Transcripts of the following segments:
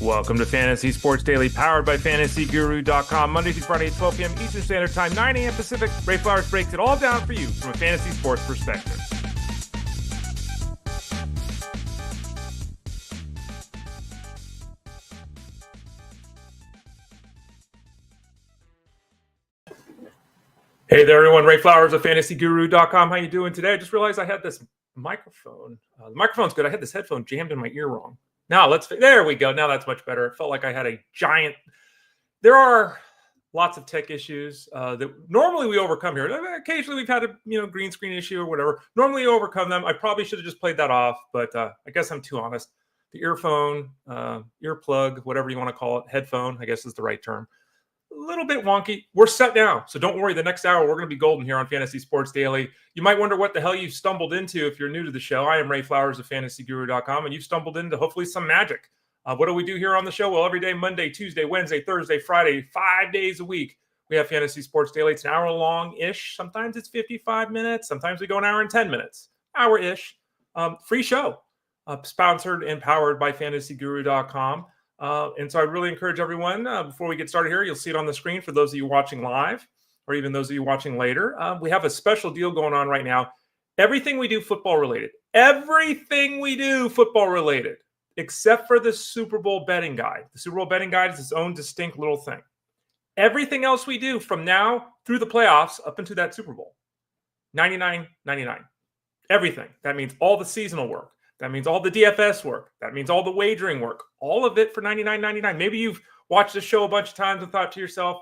Welcome to Fantasy Sports Daily, powered by FantasyGuru.com. Monday through Friday, 12 p.m. Eastern Standard Time, 9 a.m. Pacific. Ray Flowers breaks it all down for you from a fantasy sports perspective. Hey there, everyone. Ray Flowers of FantasyGuru.com. How you doing today? I just realized I had this microphone. The microphone's good. I had this headphone jammed in my ear wrong. Now there we go. Now that's much better. It felt like I had a giant. There are lots of tech issues that normally we overcome here. Occasionally we've had a green screen issue or whatever. Normally we overcome them. I probably should have just played that off, but I guess I'm too honest. The earphone, earplug, whatever you want to call it, headphone, I guess is the right term. A little bit wonky. We're set now, so don't worry. The next hour, we're going to be golden here on Fantasy Sports Daily. You might wonder what the hell you stumbled into if you're new to the show. I am Ray Flowers of FantasyGuru.com, and you've stumbled into hopefully some magic. What do we do here on the show? Well, every day, Monday, Tuesday, Wednesday, Thursday, Friday, 5 days a week, we have Fantasy Sports Daily. It's an hour long-ish. Sometimes it's 55 minutes. Sometimes we go an hour and 10 minutes. Hour-ish. Free show. Sponsored and powered by FantasyGuru.com. And so I really encourage everyone, before we get started here, you'll see it on the screen for those of you watching live or even those of you watching later. We have a special deal going on right now. Everything we do football related. Everything we do football related, except for the Super Bowl betting guide. The Super Bowl betting guide is its own distinct little thing. Everything else we do from now through the playoffs up into that Super Bowl, $99.99. Everything. That means all the seasonal work. That means all the DFS work. That means all the wagering work. All of it for $99.99. Maybe you've watched the show a bunch of times and thought to yourself,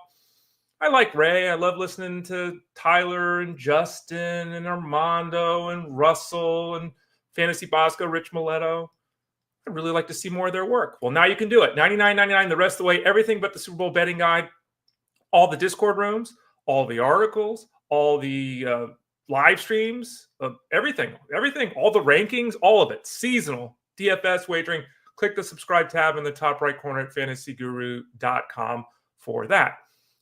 I like Ray. I love listening to Tyler and Justin and Armando and Russell and Fantasy Bosco, Rich Miletto. I'd really like to see more of their work. Well, now you can do it. $99.99 the rest of the way. Everything but the Super Bowl betting guide. All the Discord rooms, all the articles, all the live streams, everything, all the rankings, all of it. Seasonal, DFS, wagering. Click the subscribe tab in the top right corner at FantasyGuru.com for that.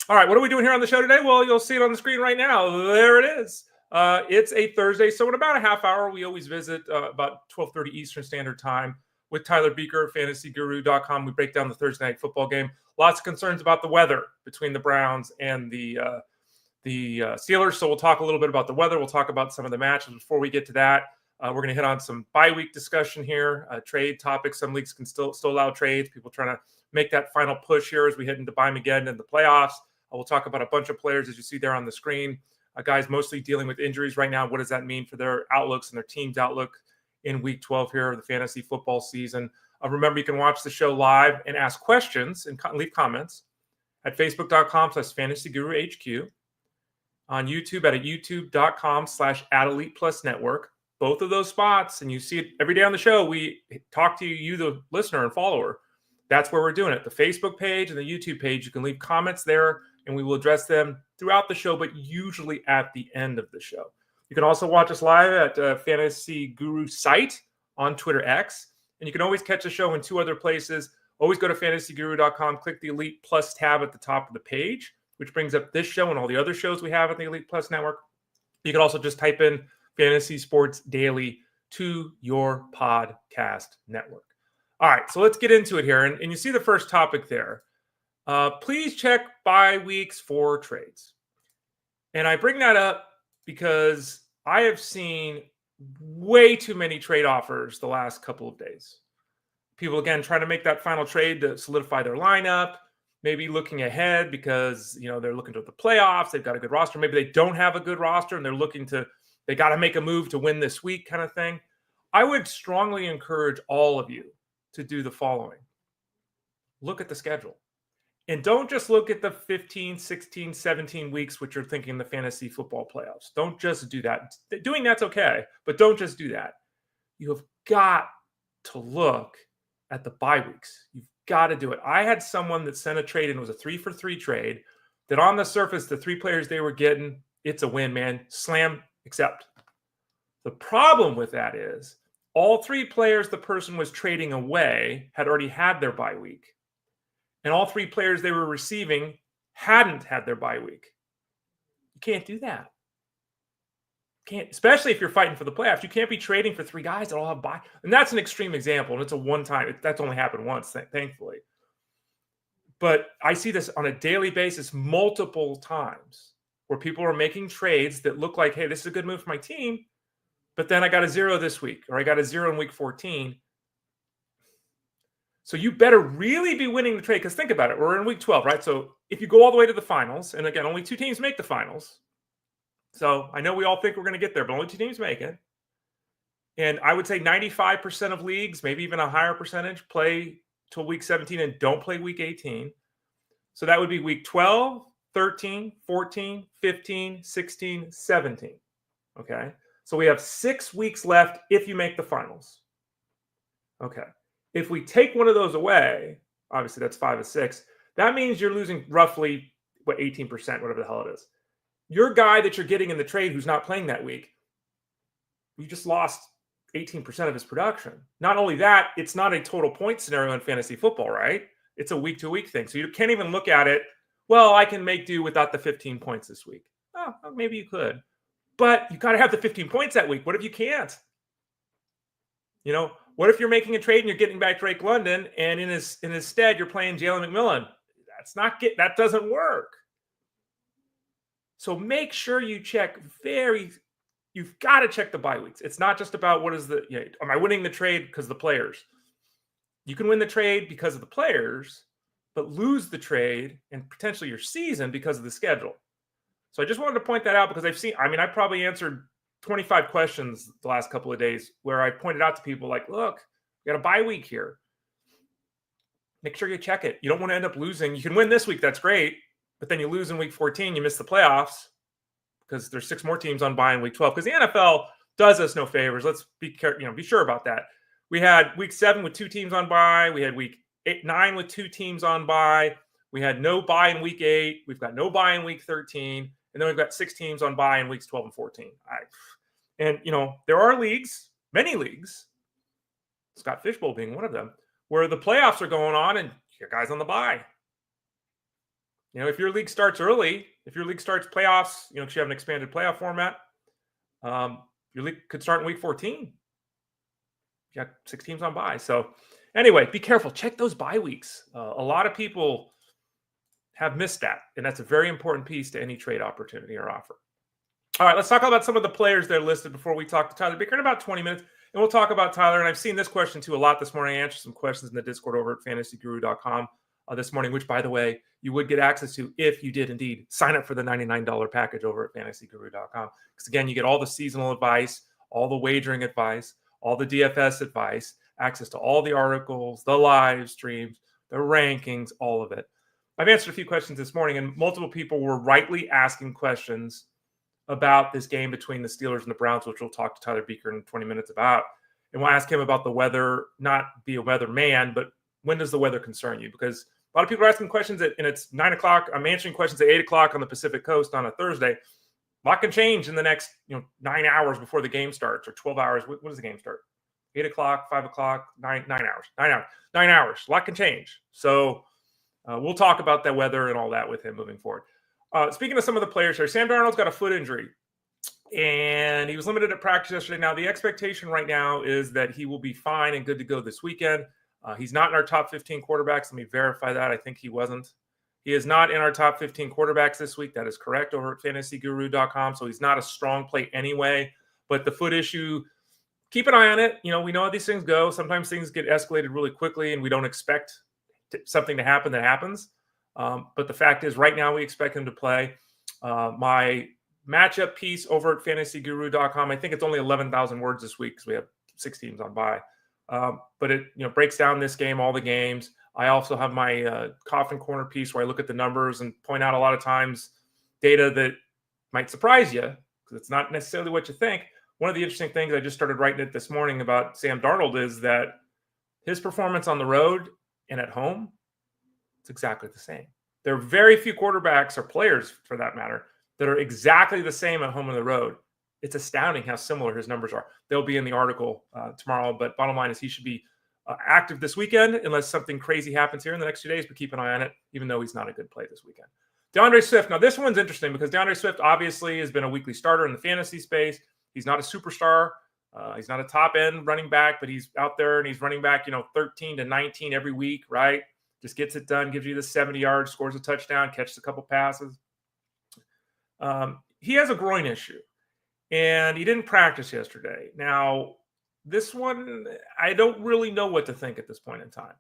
All right, what are we doing here on the show today? Well, you'll see it on the screen right now. There it is. It's a Thursday, so in about a half hour, we always visit about 12:30 Eastern Standard Time with Tyler Bucher of FantasyGuru.com. We break down the Thursday night football game. Lots of concerns about the weather between the Browns and the Steelers. So we'll talk a little bit about the weather. We'll talk about some of the matches. Before we get to that, we're going to hit on some bye week discussion here, trade topics. Some leagues can still allow trades. People trying to make that final push here as we head into Bye-Mageddon and the playoffs. We'll talk about a bunch of players, as you see there on the screen. Guys mostly dealing with injuries right now. What does that mean for their outlooks and their team's outlook in Week 12 here of the fantasy football season? Remember, you can watch the show live and ask questions and leave comments at Facebook.com/FantasyGuruHQ. On YouTube at youtube.com/@ElitePlusNetwork. Both of those spots, and you see it every day on the show. We talk to you, the listener and follower. That's where we're doing it. The Facebook page and the YouTube page, you can leave comments there, and we will address them throughout the show, but usually at the end of the show. You can also watch us live at Fantasy Guru site on Twitter X, and you can always catch the show in two other places. Always go to FantasyGuru.com, click the Elite Plus tab at the top of the page, which brings up this show and all the other shows we have at the Elite Plus Network. You can also just type in Fantasy Sports Daily to your podcast network. All right, so let's get into it here. And you see the first topic there. Please check bye weeks for trades. And I bring that up because I have seen way too many trade offers the last couple of days. People, again, trying to make that final trade to solidify their lineup. Maybe looking ahead because, they're looking to the playoffs. They've got a good roster. Maybe they don't have a good roster and they got to make a move to win this week kind of thing. I would strongly encourage all of you to do the following. Look at the schedule. And don't just look at the 15, 16, 17 weeks, which you're thinking the fantasy football playoffs. Don't just do that. Doing that's okay, but don't just do that. You have got to look at the bye weeks. You've got to do it. I had someone that sent a trade and it was a 3-for-3 trade that on the surface, the three players they were getting, it's a win, man. Slam, accept. The problem with that is all three players the person was trading away had already had their bye week. And all three players they were receiving hadn't had their bye week. You can't do that. can't, especially if you're fighting for the playoffs, you can't be trading for 3 guys that all have bye. And that's an extreme example. And it's a one-time, that's only happened once, thankfully. But I see this on a daily basis multiple times where people are making trades that look like, hey, this is a good move for my team, but then I got a 0 this week, or I got a 0 in week 14. So you better really be winning the trade, because think about it. We're in week 12, right? So if you go all the way to the finals, and again, only 2 teams make the finals. So I know we all think we're going to get there, but only 2 teams make it. And I would say 95% of leagues, maybe even a higher percentage, play till week 17 and don't play week 18. So that would be week 12, 13, 14, 15, 16, 17. Okay. So we have 6 weeks left if you make the finals. Okay. If we take one of those away, obviously that's 5 of 6. That means you're losing roughly, 18%, whatever the hell it is. Your guy that you're getting in the trade who's not playing that week, you just lost 18% of his production. Not only that, it's not a total point scenario in fantasy football, right? It's a week-to-week thing. So you can't even look at it, well, I can make do without the 15 points this week. Oh, well, maybe you could. But you got to have the 15 points that week. What if you can't? What if you're making a trade and you're getting back Drake London, and in his stead you're playing Jalen McMillan? That doesn't work. So make sure you check you've got to check the bye weeks. It's not just about am I winning the trade because of the players? You can win the trade because of the players, but lose the trade and potentially your season because of the schedule. So I just wanted to point that out, because I probably answered 25 questions the last couple of days where I pointed out to people like, look, we got a bye week here. Make sure you check it. You don't want to end up losing. You can win this week. That's great. But then you lose in week 14. You miss the playoffs because there's 6 more teams on bye in week 12, because the NFL does us no favors. Let's be sure about that. We had week 7 with 2 teams on bye. We had week 9 with 2 teams on bye. We had no bye in week 8. We've got no bye in week 13. And then we've got 6 teams on bye in weeks 12 and 14. There are leagues, many leagues, Scott Fishbowl being one of them, where the playoffs are going on and your guy's on the bye. If your league starts early, if your league starts playoffs, because you have an expanded playoff format, your league could start in week 14. You got 6 teams on bye. So anyway, be careful. Check those bye weeks. A lot of people have missed that, and that's a very important piece to any trade opportunity or offer. All right, let's talk about some of the players that are listed before we talk to Tyler Bucher in about 20 minutes, and we'll talk about Tyler. And I've seen this question too a lot this morning. I answered some questions in the Discord over at fantasyguru.com this morning, which, by the way, you would get access to if you did indeed sign up for the $99 package over at fantasyguru.com. Because again, you get all the seasonal advice, all the wagering advice, all the DFS advice, access to all the articles, the live streams, the rankings, all of it. I've answered a few questions this morning, and multiple people were rightly asking questions about this game between the Steelers and the Browns, which we'll talk to Tyler Bucher in 20 minutes about. And we'll ask him about the weather, not be a weather man, but when does the weather concern you? Because a lot of people are asking questions and it's 9 o'clock. I'm answering questions at 8 o'clock on the Pacific Coast on a Thursday. A lot can change in the next 9 hours before the game starts, or 12 hours. When does the game start? 8 o'clock, 5 o'clock, 9 hours. 9 hours. A lot can change. So we'll talk about that weather and all that with him moving forward. Speaking of some of the players here, Sam Darnold's got a foot injury, and he was limited at practice yesterday. Now, the expectation right now is that he will be fine and good to go this weekend. He's not in our top 15 quarterbacks. Let me verify that. I think he wasn't. He is not in our top 15 quarterbacks this week. That is correct over at fantasyguru.com. So he's not a strong play anyway. But the foot issue, keep an eye on it. We know how these things go. Sometimes things get escalated really quickly, and we don't expect something to happen that happens. But the fact is, right now we expect him to play. My matchup piece over at fantasyguru.com, I think it's only 11,000 words this week because we have 6 teams on bye. But it breaks down this game, all the games. I also have my coffin corner piece where I look at the numbers and point out a lot of times data that might surprise you because it's not necessarily what you think. One of the interesting things, I just started writing it this morning about Sam Darnold, is that his performance on the road and at home, it's exactly the same. There are very few quarterbacks or players, for that matter, that are exactly the same at home and the road. It's astounding how similar his numbers are. They'll be in the article tomorrow, but bottom line is he should be active this weekend unless something crazy happens here in the next 2 days, but keep an eye on it, even though he's not a good play this weekend. DeAndre Swift. Now, this one's interesting because DeAndre Swift obviously has been a weekly starter in the fantasy space. He's not a superstar. He's not a top-end running back, but he's out there and he's running back, 13 to 19 every week, right? Just gets it done, gives you the 70 yards, scores a touchdown, catches a couple passes. He has a groin issue, and he didn't practice yesterday. Now, this one, I don't really know what to think at this point in time,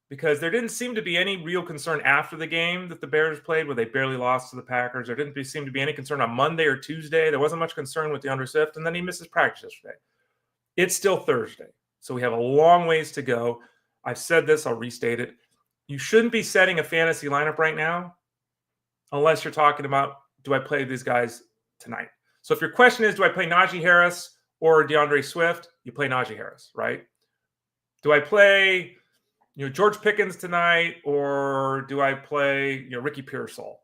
because there didn't seem to be any real concern after the game that the Bears played where they barely lost to the Packers. There didn't seem to be any concern on Monday or Tuesday. There wasn't much concern with DeAndre Swift, and then he misses practice yesterday. It's still Thursday, so we have a long ways to go. I've said this, I'll restate it. You shouldn't be setting a fantasy lineup right now unless you're talking about, do I play these guys tonight? So if your question is, do I play Najee Harris or DeAndre Swift? You play Najee Harris, right? Do I play George Pickens tonight, or do I play Ricky Pearsall?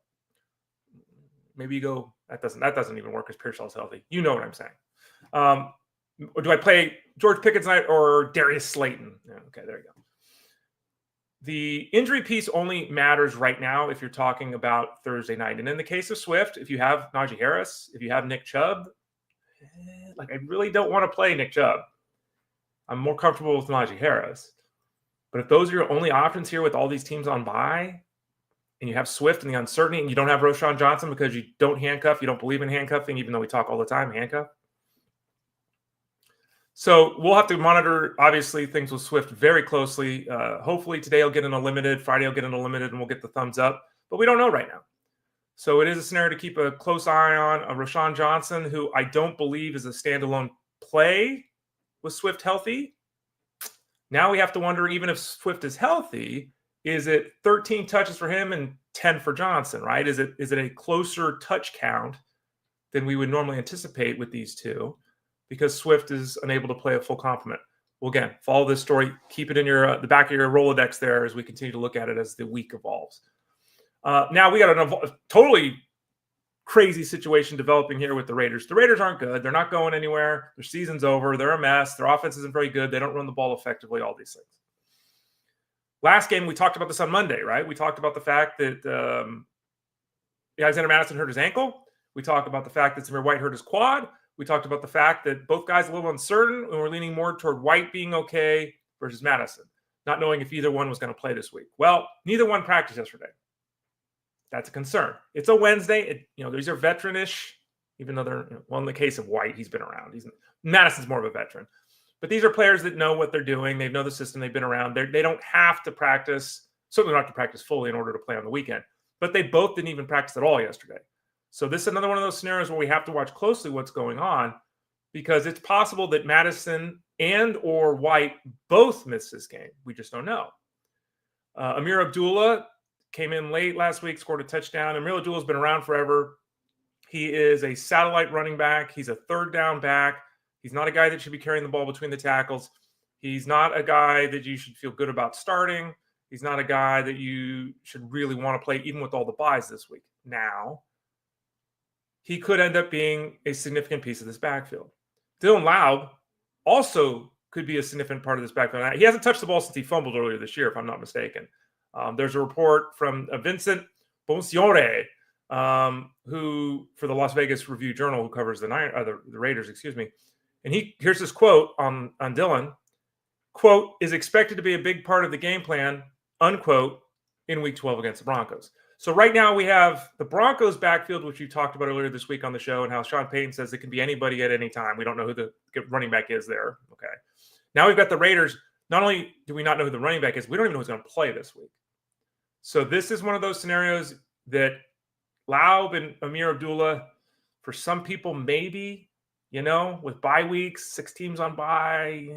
Maybe you go, that doesn't even work because Pearsall's healthy. You know what I'm saying. Or do I play George Pickens tonight or Darius Slayton? Yeah, okay, there you go. The injury piece only matters right now if you're talking about Thursday night. And in the case of Swift, if you have Najee Harris, if you have Nick Chubb, I really don't want to play Nick Chubb. I'm more comfortable with Najee Harris. But if those are your only options here with all these teams on bye, and you have Swift and the uncertainty, and you don't have Roschon Johnson because you don't handcuff, you don't believe in handcuffing, even though we talk all the time, handcuff. So we'll have to monitor, obviously, things with Swift very closely. Hopefully today I'll get in a limited, Friday I'll get in a limited, and we'll get the thumbs up. But we don't know right now. So it is a scenario to keep a close eye on. Roschon Johnson, who I don't believe is a standalone play with Swift healthy. Now we have to wonder, even if Swift is healthy, is it 13 touches for him and 10 for Johnson, right? Is it a closer touch count than we would normally anticipate with these two, because Swift is unable to play a full complement? Well, again, follow this story. Keep it in your the back of your Rolodex there as we continue to look at it as the week evolves. Now we got a totally crazy situation developing here with the Raiders. The Raiders aren't good. They're not going anywhere. Their season's over. They're a mess. Their offense isn't very good. They don't run the ball effectively, all these things. Last game, we talked about this on Monday, right? We talked about the fact that Alexander Mattison hurt his ankle. We talked about the fact that Zamir White hurt his quad. We talked about the fact that both guys are a little uncertain, and we're leaning more toward White being okay versus Mattison, not knowing if either one was going to play this week. Well, neither one practiced yesterday. That's a concern. It's a Wednesday. These are veteranish, even though they're, in the case of White, he's been around. Madison's more of a veteran. But these are players that know what they're doing. They know the system. They've been around. They don't have to practice, certainly not to practice fully in order to play on the weekend. But they both didn't even practice at all yesterday. So this is another one of those scenarios where we have to watch closely what's going on, because it's possible that Mattison and or White both miss this game. We just don't know. Amir Abdullah came in late last week, scored a touchdown. Amir Abdullah's been around forever. He is a satellite running back. He's a third down back. He's not a guy that should be carrying the ball between the tackles. He's not a guy that you should feel good about starting. He's not a guy that you should really want to play, even with all the buys this week. Now, he could end up being a significant piece of this backfield. Dylan Laub also could be a significant part of this backfield. He hasn't touched the ball since he fumbled earlier this year, if I'm not mistaken. There's a report from Vincent Bonsignore, who, for the Las Vegas Review-Journal, who covers the Raiders, and here's this quote on Dylan. Quote, is expected to be a big part of the game plan, unquote, in Week 12 against the Broncos. So right now we have the Broncos backfield, which you talked about earlier this week on the show, and how Sean Payton says it can be anybody at any time. We don't know who the running back is there. Okay. Now we've got the Raiders. Not only do we not know who the running back is, we don't even know who's going to play this week. So this is one of those scenarios that Laub and Amir Abdullah, for some people, maybe, with bye weeks, 6 teams on bye,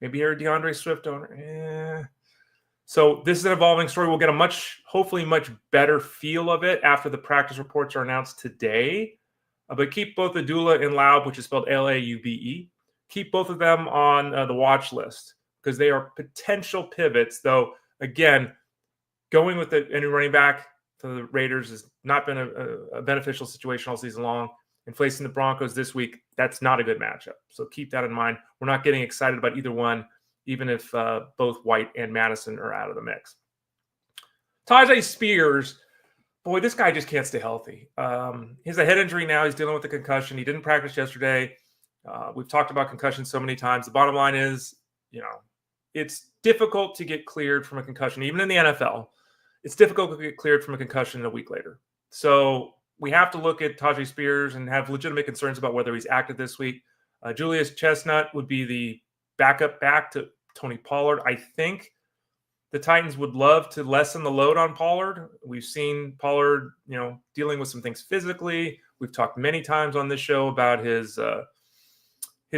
maybe you're a DeAndre Swift owner. So this is an evolving story. We'll get a hopefully much better feel of it after the practice reports are announced today. But keep both Abdullah and Laub, which is spelled Laube, keep both of them on the watch list, because they are potential pivots. Though, again, going with any running back for the Raiders has not been a beneficial situation all season long. And facing the Broncos this week, that's not a good matchup. So keep that in mind. We're not getting excited about either one, even if both White and Mattison are out of the mix. Tyjae Spears boy, this guy just can't stay healthy. He has a head injury now. He's dealing with a concussion. He didn't practice yesterday. We've talked about concussions so many times. The bottom line is, it's difficult to get cleared from a concussion, even in the NFL. It's difficult to get cleared from a concussion a week later. So we have to look at Tyjae Spears and have legitimate concerns about whether he's active this week. Julius Chestnut would be the backup back to Tony Pollard. I think the Titans would love to lessen the load on Pollard. We've seen Pollard, dealing with some things physically. We've talked many times on this show about his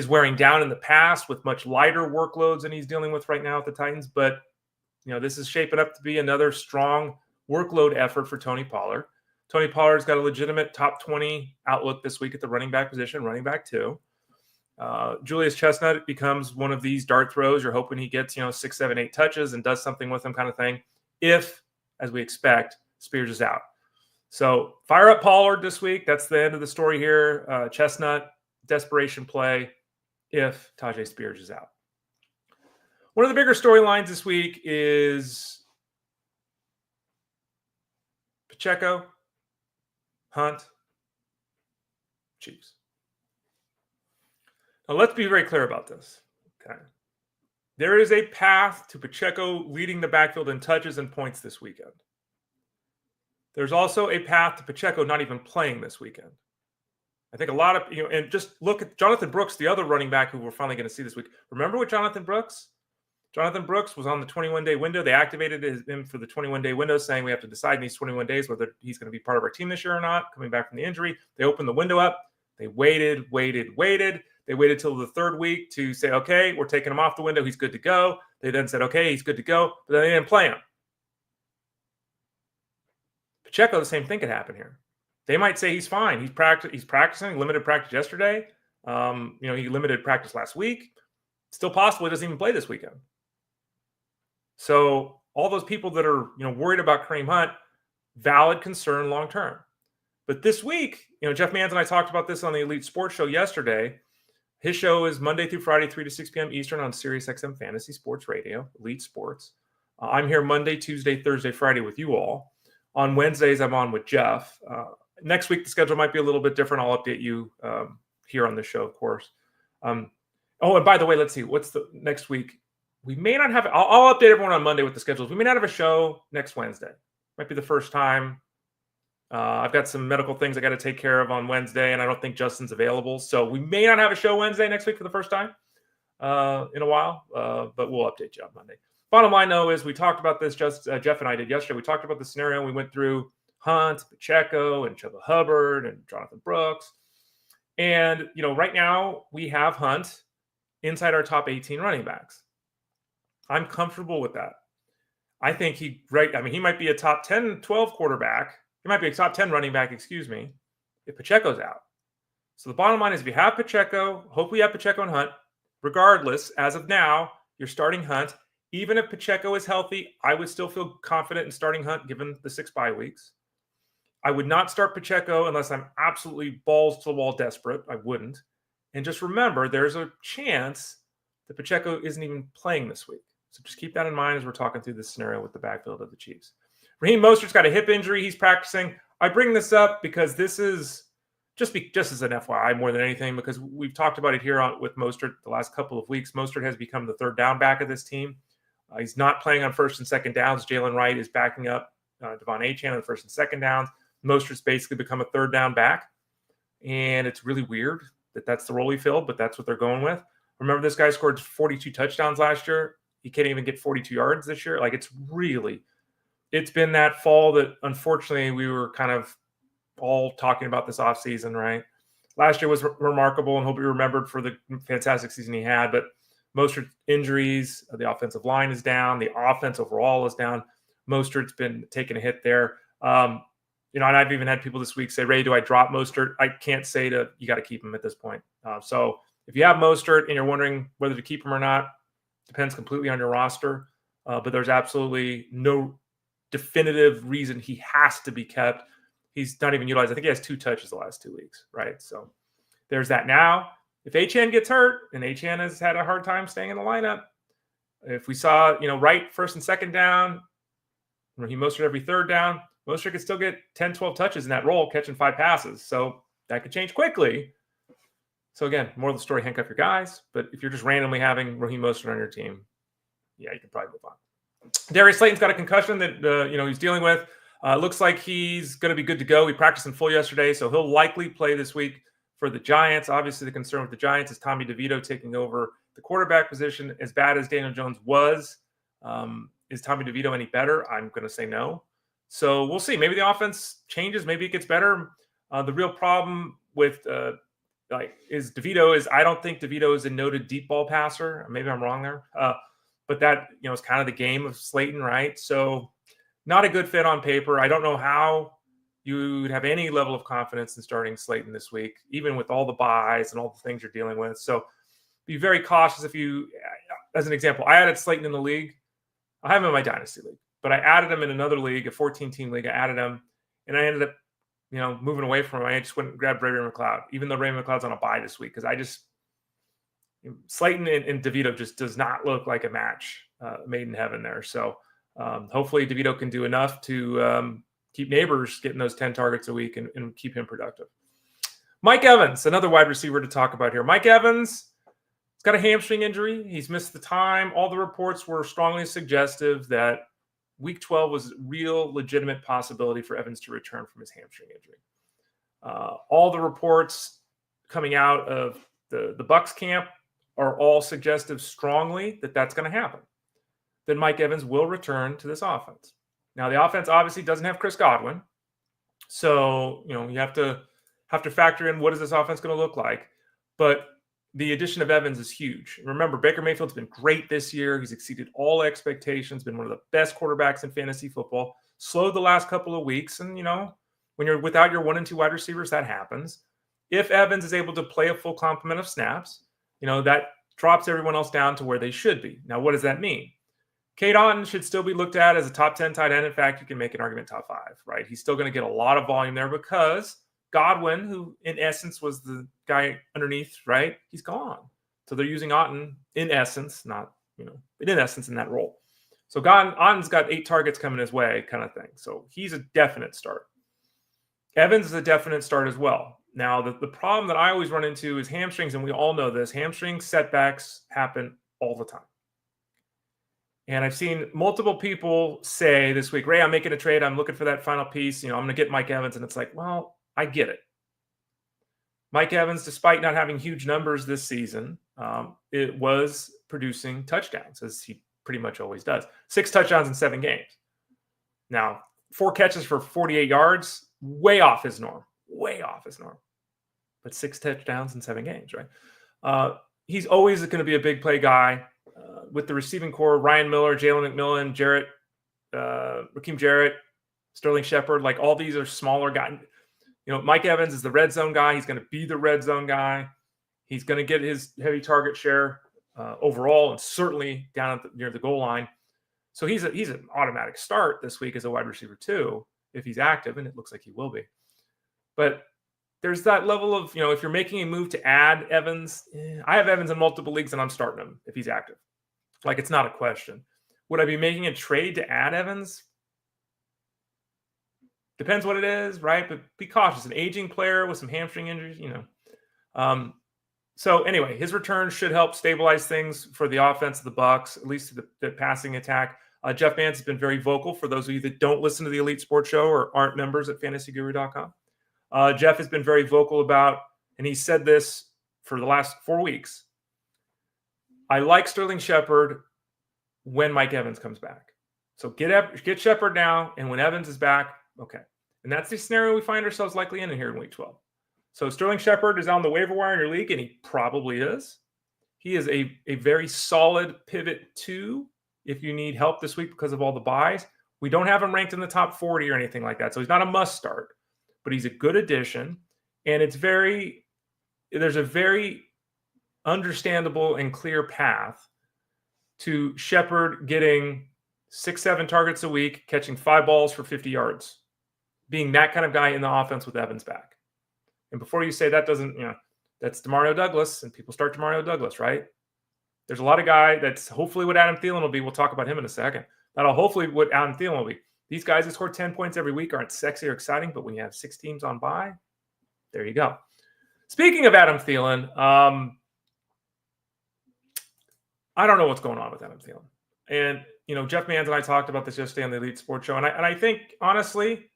wearing down in the past with much lighter workloads than he's dealing with right now at the Titans. But, this is shaping up to be another strong workload effort for Tony Pollard. Tony Pollard's got a legitimate top 20 outlook this week at the running back position, running back 2. Julius Chestnut becomes one of these dart throws. You're hoping he gets, 6, 7, 8 touches and does something with them kind of thing. If, as we expect, Spears is out. So fire up Pollard this week. That's the end of the story here. Chestnut, desperation play if Tyjae Spears is out. One of the bigger storylines this week is Pacheco, Hunt, Chiefs. Now, let's be very clear about this. Okay. There is a path to Pacheco leading the backfield in touches and points this weekend. There's also a path to Pacheco not even playing this weekend. I think a lot of, and just look at Jonathan Brooks, the other running back who we're finally going to see this week. Remember what Jonathan Brooks? Jonathan Brooks was on the 21-day window. They activated him for the 21-day window, saying we have to decide in these 21 days whether he's going to be part of our team this year or not, coming back from the injury. They opened the window up. They waited. They waited till the 3rd week to say, okay, we're taking him off the window. He's good to go. They then said, okay, he's good to go. But then they didn't play him. Pacheco, the same thing could happen here. They might say he's fine. He's practicing, limited practice yesterday. He limited practice last week. Still possible he doesn't even play this weekend. So all those people that are, worried about Kareem Hunt, valid concern long-term. But this week, Jeff Mans and I talked about this on the Elite Sports Show yesterday. His show is Monday through Friday, 3 to 6 p.m. Eastern on SiriusXM Fantasy Sports Radio, Elite Sports. I'm here Monday, Tuesday, Thursday, Friday with you all. On Wednesdays, I'm on with Jeff. Next week, the schedule might be a little bit different. I'll update you here on the show, of course. And by the way, let's see. What's the next week? We may not have – I'll update everyone on Monday with the schedules. We may not have a show next Wednesday. Might be the first time. I've got some medical things I got to take care of on Wednesday, and I don't think Justin's available. So we may not have a show Wednesday next week for the first time in a while, but we'll update you on Monday. Bottom line, though, is we talked about this, Jeff and I did yesterday. We talked about the scenario. We went through Hunt, Pacheco, and Chubb Hubbard, and Jonathan Brooks. And, right now we have Hunt inside our top 18 running backs. I'm comfortable with that. I think he might be a top 10, 12 quarterback. He might be a top 10 running back, if Pacheco's out. So the bottom line is if you have Pacheco, hopefully you have Pacheco and Hunt. Regardless, as of now, you're starting Hunt. Even if Pacheco is healthy, I would still feel confident in starting Hunt given the 6 bye weeks. I would not start Pacheco unless I'm absolutely balls to the wall desperate. I wouldn't. And just remember, there's a chance that Pacheco isn't even playing this week. So just keep that in mind as we're talking through this scenario with the backfield of the Chiefs. Raheem Mostert's got a hip injury. He's practicing. I bring this up because this is just as an FYI more than anything, because we've talked about it here with Mostert the last couple of weeks. Mostert has become the 3rd down back of this team. He's not playing on 1st and 2nd downs. Jalen Wright is backing up Devon Achane on 1st and 2nd downs. Mostert's basically become a 3rd down back. And it's really weird that that's the role he filled, but that's what they're going with. Remember, this guy scored 42 touchdowns last year. He can't even get 42 yards this year. It's been that fall that unfortunately we were kind of all talking about this offseason, right? Last year was remarkable and hope you remembered for the fantastic season he had, but Mostert injuries, the offensive line is down. The offense overall is down. Mostert's been taking a hit there. And I've even had people this week say, Ray, do I drop Mostert? I can't say you got to keep him at this point. So if you have Mostert and you're wondering whether to keep him or not, depends completely on your roster. But there's absolutely no definitive reason he has to be kept. He's not even utilized. I think he has 2 touches the last 2 weeks, right? So there's that. Now, if Achane gets hurt, and Achane has had a hard time staying in the lineup, if we saw, Wright 1st and 2nd down, Raheem Mostert every 3rd down, Mostert could still get 10, 12 touches in that role, catching 5 passes. So that could change quickly. So again, more of the story, handcuff your guys. But if you're just randomly having Raheem Mostert on your team, yeah, you can probably move on. Darius Slayton's got a concussion that he's dealing with. Looks like he's going to be good to go. He practiced in full yesterday, so he'll likely play this week for the Giants. Obviously, the concern with the Giants is Tommy DeVito taking over the quarterback position. As bad as Daniel Jones was, is Tommy DeVito any better? I'm going to say no. So we'll see. Maybe the offense changes. Maybe it gets better. The real problem with is DeVito is I don't think DeVito is a noted deep ball passer. Maybe I'm wrong there. But that is kind of the game of Slayton, right? So not a good fit on paper. I don't know how you would have any level of confidence in starting Slayton this week, even with all the buys and all the things you're dealing with. So be very cautious if you, as an example, I added Slayton in the league. I have him in my dynasty league, but I added him in another league, a 14-team league. I added him, and I ended up, moving away from him. I just went and grabbed Raymond McLeod, even though Raymond McLeod's on a bye this week, because Slayton and DeVito just does not look like a match made in heaven there. So hopefully DeVito can do enough to keep Neighbors getting those 10 targets a week and keep him productive. Mike Evans, another wide receiver to talk about here. Mike Evans has got a hamstring injury. He's missed the time. All the reports were strongly suggestive that Week 12 was a real legitimate possibility for Evans to return from his hamstring injury. All the reports coming out of the Bucs camp are all suggestive strongly that that's going to happen. Then Mike Evans will return to this offense. Now, the offense obviously doesn't have Chris Godwin. So, you have to factor in what is this offense going to look like. But the addition of Evans is huge. Remember, Baker Mayfield's been great this year. He's exceeded all expectations, been one of the best quarterbacks in fantasy football. Slowed the last couple of weeks. And, when you're without your 1 and 2 wide receivers, that happens. If Evans is able to play a full complement of snaps, that drops everyone else down to where they should be. Now, what does that mean? Cade Otton should still be looked at as a top 10 tight end. In fact, you can make an argument top 5, right? He's still going to get a lot of volume there because Godwin, who in essence was the guy underneath, right? He's gone. So they're using Otton in essence, not, but in essence in that role. So Otton's got 8 targets coming his way kind of thing. So he's a definite start. Evans is a definite start as well. Now, the problem that I always run into is hamstrings, and we all know this. Hamstring setbacks happen all the time. And I've seen multiple people say this week, Ray, I'm making a trade. I'm looking for that final piece. I'm going to get Mike Evans. And it's like, well, I get it. Mike Evans, despite not having huge numbers this season, it was producing touchdowns, as he pretty much always does. 6 touchdowns in 7 games. Now, 4 catches for 48 yards, way off his norm. Way off his norm. But 6 touchdowns in 7 games, right? He's always going to be a big play guy. With the receiving core, Ryan Miller, Jalen McMillan, Jarrett, Raheem Jarrett, Sterling Shepard, like all these are smaller guys. Mike Evans is the red zone guy. He's going to be the red zone guy. He's going to get his heavy target share overall and certainly down near the goal line. So he's an automatic start this week as a wide receiver too, if he's active, and it looks like he will be. But there's that level of, if you're making a move to add Evans, I have Evans in multiple leagues and I'm starting him if he's active. Like, it's not a question. Would I be making a trade to add Evans? Depends what it is, right? But be cautious. An aging player with some hamstring injuries, So anyway, his return should help stabilize things for the offense of the Bucs, at least the passing attack. Jeff Mance has been very vocal. For those of you that don't listen to the Elite Sports Show or aren't members at fantasyguru.com, Jeff has been very vocal about, and he said this for the last 4 weeks, I like Sterling Shepard when Mike Evans comes back. So get Shepard now, and when Evans is back, okay. And that's the scenario we find ourselves likely in here in Week 12. So Sterling Shepard is on the waiver wire in your league, and he probably is. He is a very solid pivot 2 if you need help this week because of all the buys. We don't have him ranked in the top 40 or anything like that, so he's not a must start, but he's a good addition, and there's a very understandable and clear path to Shepard getting 6-7 targets a week, catching 5 balls for 50 yards, being that kind of guy in the offense with Evans back. And before you say that doesn't, that's Demario Douglas, and people start Demario Douglas, right? There's a lot of guy that's hopefully what Adam Thielen will be. We'll talk about him in a second. That'll hopefully what Adam Thielen will be. These guys that score 10 points every week aren't sexy or exciting, but when you have 6 teams on bye, there you go. Speaking of Adam Thielen, I don't know what's going on with Adam Thielen. And, Jeff Mans and I talked about this yesterday on the Elite Sports Show. And I think, honestly,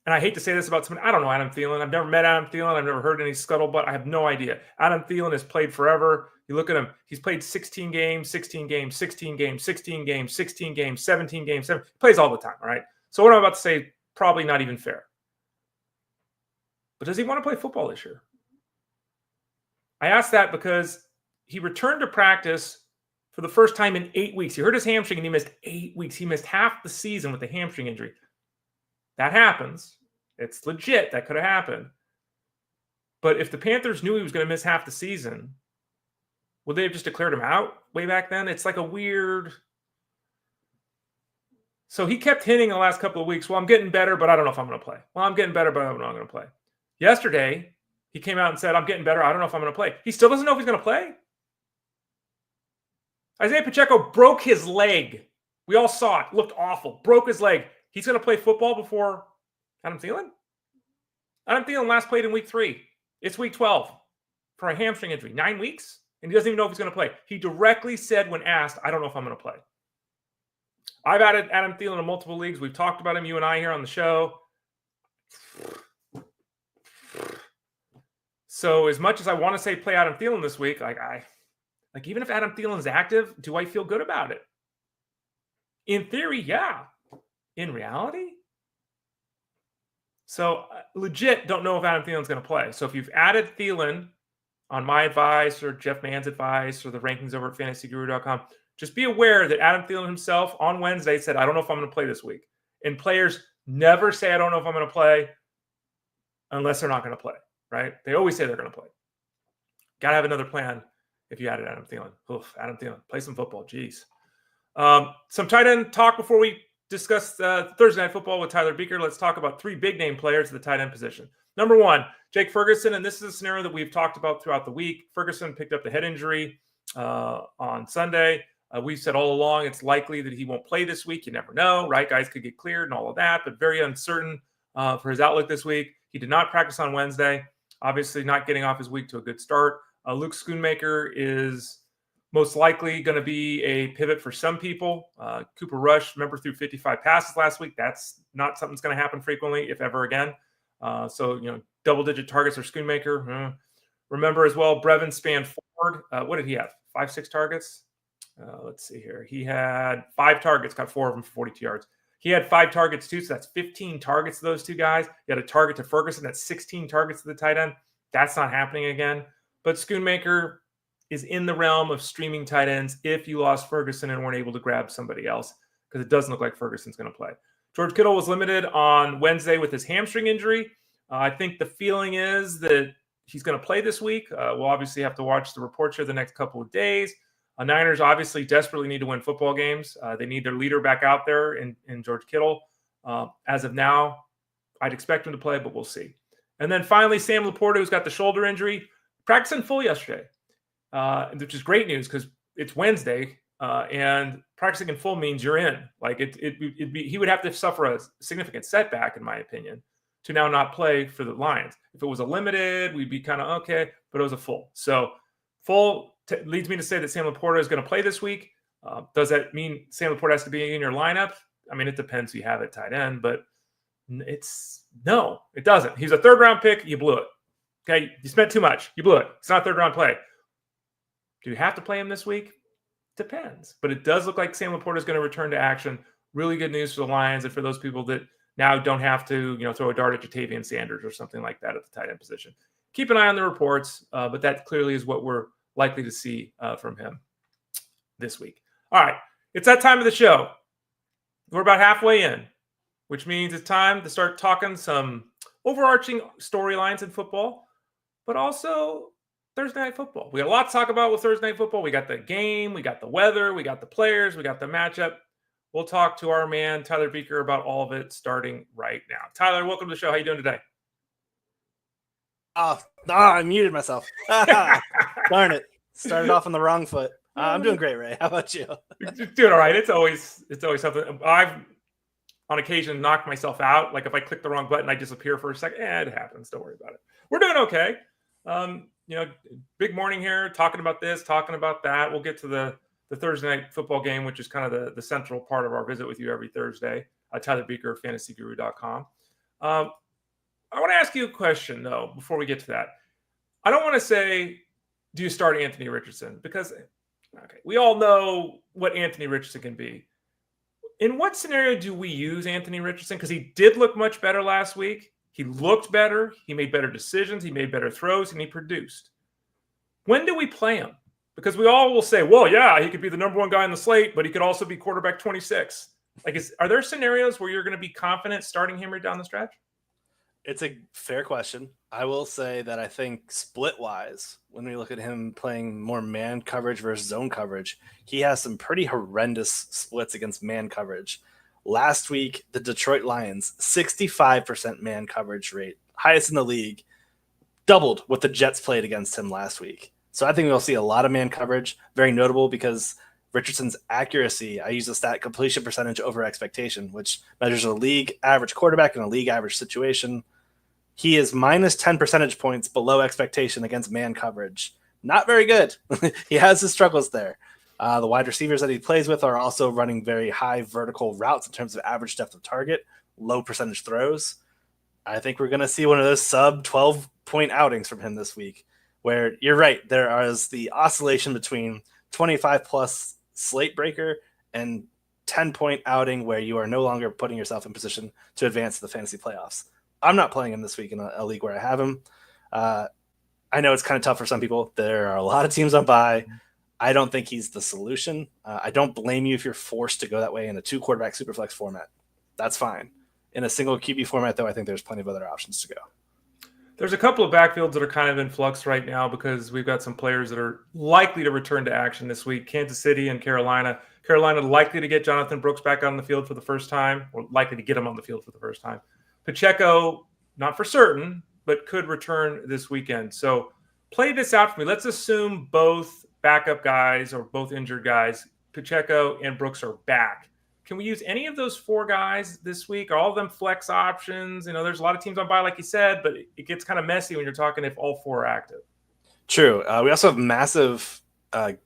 and I hate to say this about someone, I don't know Adam Thielen. I've never met Adam Thielen. I've never heard any scuttlebutt. I have no idea. Adam Thielen has played forever. You look at him, he's played 16 games, 16 games, 16 games, 16 games, 16 games, 17 games, he plays all the time, all right? So what I'm about to say, probably not even fair. But does he want to play football this year? I asked that because he returned to practice for the first time in 8 weeks. He hurt his hamstring and he missed 8 weeks. He missed half the season with a hamstring injury. That happens. It's legit. That could have happened. But if the Panthers knew he was going to miss half the season, would they have just declared him out way back then? It's like a weird... So he kept hinting the last couple of weeks, well, I'm getting better, but I don't know if I'm going to play. Well, I'm getting better, but I don't know if I'm going to play. Yesterday, he came out and said, I'm getting better. I don't know if I'm going to play. He still doesn't know if he's going to play. Isiah Pacheco broke his leg. We all saw it. Looked awful. Broke his leg. He's going to play football before Adam Thielen? Adam Thielen last played in week 3. It's week 12 for a hamstring injury. 9 weeks? And he doesn't even know if he's going to play. He directly said when asked, I don't know if I'm going to play. I've added Adam Thielen to multiple leagues. We've talked about him, you and I, here on the show. So as much as I want to say play Adam Thielen this week, even if Adam Thielen's active, do I feel good about it? In theory, yeah. In reality? So legit don't know if Adam Thielen's going to play. So if you've added Thielen on my advice or Jeff Mann's advice or the rankings over at fantasyguru.com, just be aware that Adam Thielen himself on Wednesday said, I don't know if I'm going to play this week. And players never say, I don't know if I'm going to play unless they're not going to play, right? They always say they're going to play. Got to have another plan if you added Adam Thielen. Oof, Adam Thielen, play some football. Jeez. Some tight end talk before we discuss Thursday Night Football with Tyler Bucher. Let's talk about 3 big-name players at the tight end position. Number 1, Jake Ferguson, and this is a scenario that we've talked about throughout the week. Ferguson picked up the head injury on Sunday. We've said all along it's likely that he won't play this week. You never know, right? Guys could get cleared and all of that, but very uncertain for his outlook this week. He did not practice on Wednesday, obviously not getting off his week to a good start. Luke Schoonmaker is most likely going to be a pivot for some people. Cooper Rush, remember, threw 55 passes last week. That's not something that's going to happen frequently, if ever again. So, double-digit targets for Schoonmaker. Remember as well, Brevin Span Ford. What did he have? 5-6 targets? Let's see here. He had 5 targets, got 4 of them for 42 yards. He had 5 targets too, so that's 15 targets to those 2 guys. He had a target to Ferguson. That's 16 targets to the tight end. That's not happening again. But Schoonmaker is in the realm of streaming tight ends if you lost Ferguson and weren't able to grab somebody else, because it doesn't look like Ferguson's going to play. George Kittle was limited on Wednesday with his hamstring injury. I think the feeling is that he's going to play this week. We'll obviously have to watch the reports here the next couple of days. Niners obviously desperately need to win football games. They need their leader back out there in George Kittle. As of now, I'd expect him to play, but we'll see. And then finally, Sam LaPorta, who's got the shoulder injury, practicing full yesterday, which is great news because it's Wednesday, and practicing in full means you're in. Like he would have to suffer a significant setback, in my opinion, to now not play for the Lions. If it was a limited, we'd be kind of okay, but it was a full. So full leads me to say that Sam LaPorta is going to play this week. Does that mean Sam LaPorta has to be in your lineup? I mean, it depends who you have at tight end, but no, it doesn't. He's a 3rd-round pick. You blew it. Okay, you spent too much. You blew it. It's not a 3rd-round play. Do you have to play him this week? Depends. But it does look like Sam LaPorta is going to return to action. Really good news for the Lions and for those people that now don't have to, throw a dart at Jatavian Sanders or something like that at the tight end position. Keep an eye on the reports, but that clearly is what we're likely to see from him this week. All right, it's that time of the show. We're about halfway in, which means it's time to start talking some overarching storylines in football, but also Thursday Night Football. We got a lot to talk about with Thursday Night Football. We got the game, we got the weather, we got the players, we got the matchup. We'll talk to our man, Tyler Bucher, about all of it starting right now. Tyler, welcome to the show. How you doing today? I muted myself. Darn it. Started off on the wrong foot. I'm doing great, Ray. How about you? Doing all right. It's always something. I've on occasion knocked myself out. Like if I click the wrong button, I disappear for a second. It happens. Don't worry about it. We're doing okay. Big morning here, talking about this, talking about that. We'll get to the Thursday night football game, which is kind of the central part of our visit with you every Thursday. Tyler Bucher, fantasyguru.com. I want to ask you a question, though, before we get to that. I don't want to say, do you start Anthony Richardson? Because we all know what Anthony Richardson can be. In what scenario do we use Anthony Richardson? Because he did look much better last week. He looked better. He made better decisions. He made better throws, and he produced. When do we play him? Because we all will say, well, yeah, he could be the number one guy on the slate, but he could also be quarterback 26. Are there scenarios where you're going to be confident starting him right down the stretch? It's a fair question. I will say that I think split-wise, when we look at him playing more man coverage versus zone coverage, he has some pretty horrendous splits against man coverage. Last week, the Detroit Lions, 65% man coverage rate, highest in the league, doubled what the Jets played against him last week. So I think we'll see a lot of man coverage, very notable because Richardson's accuracy, I use the stat completion percentage over expectation, which measures a league average quarterback in a league average situation. He is minus 10 percentage points below expectation against man coverage. Not very good. He has his struggles there. The wide receivers that he plays with are also running very high vertical routes in terms of average depth of target, low percentage throws. I think we're going to see one of those sub 12-point outings from him this week, where you're right. There is the oscillation between 25-plus slate breaker and 10-point outing where you are no longer putting yourself in position to advance to the fantasy playoffs. I'm not playing him this week in a league where I have him. I know it's kind of tough for some people. There are a lot of teams on bye. I don't think he's the solution. I don't blame you if you're forced to go that way in a 2-quarterback superflex format. That's fine. In a single QB format, though, I think there's plenty of other options to go. There's a couple of backfields that are kind of in flux right now because we've got some players that are likely to return to action this week. Kansas City and Carolina. Carolina likely to get Jonathan Brooks back on the field for the first time, or likely to get him on the field for the first time. Pacheco, not for certain, but could return this weekend. So play this out for me. Let's assume both backup guys or both injured guys, Pacheco and Brooks, are back. Can we use any of those 4 guys this week? Are all of them flex options? There's a lot of teams on bye, like you said, but it gets kind of messy when you're talking if all 4 are active. True. We also have massive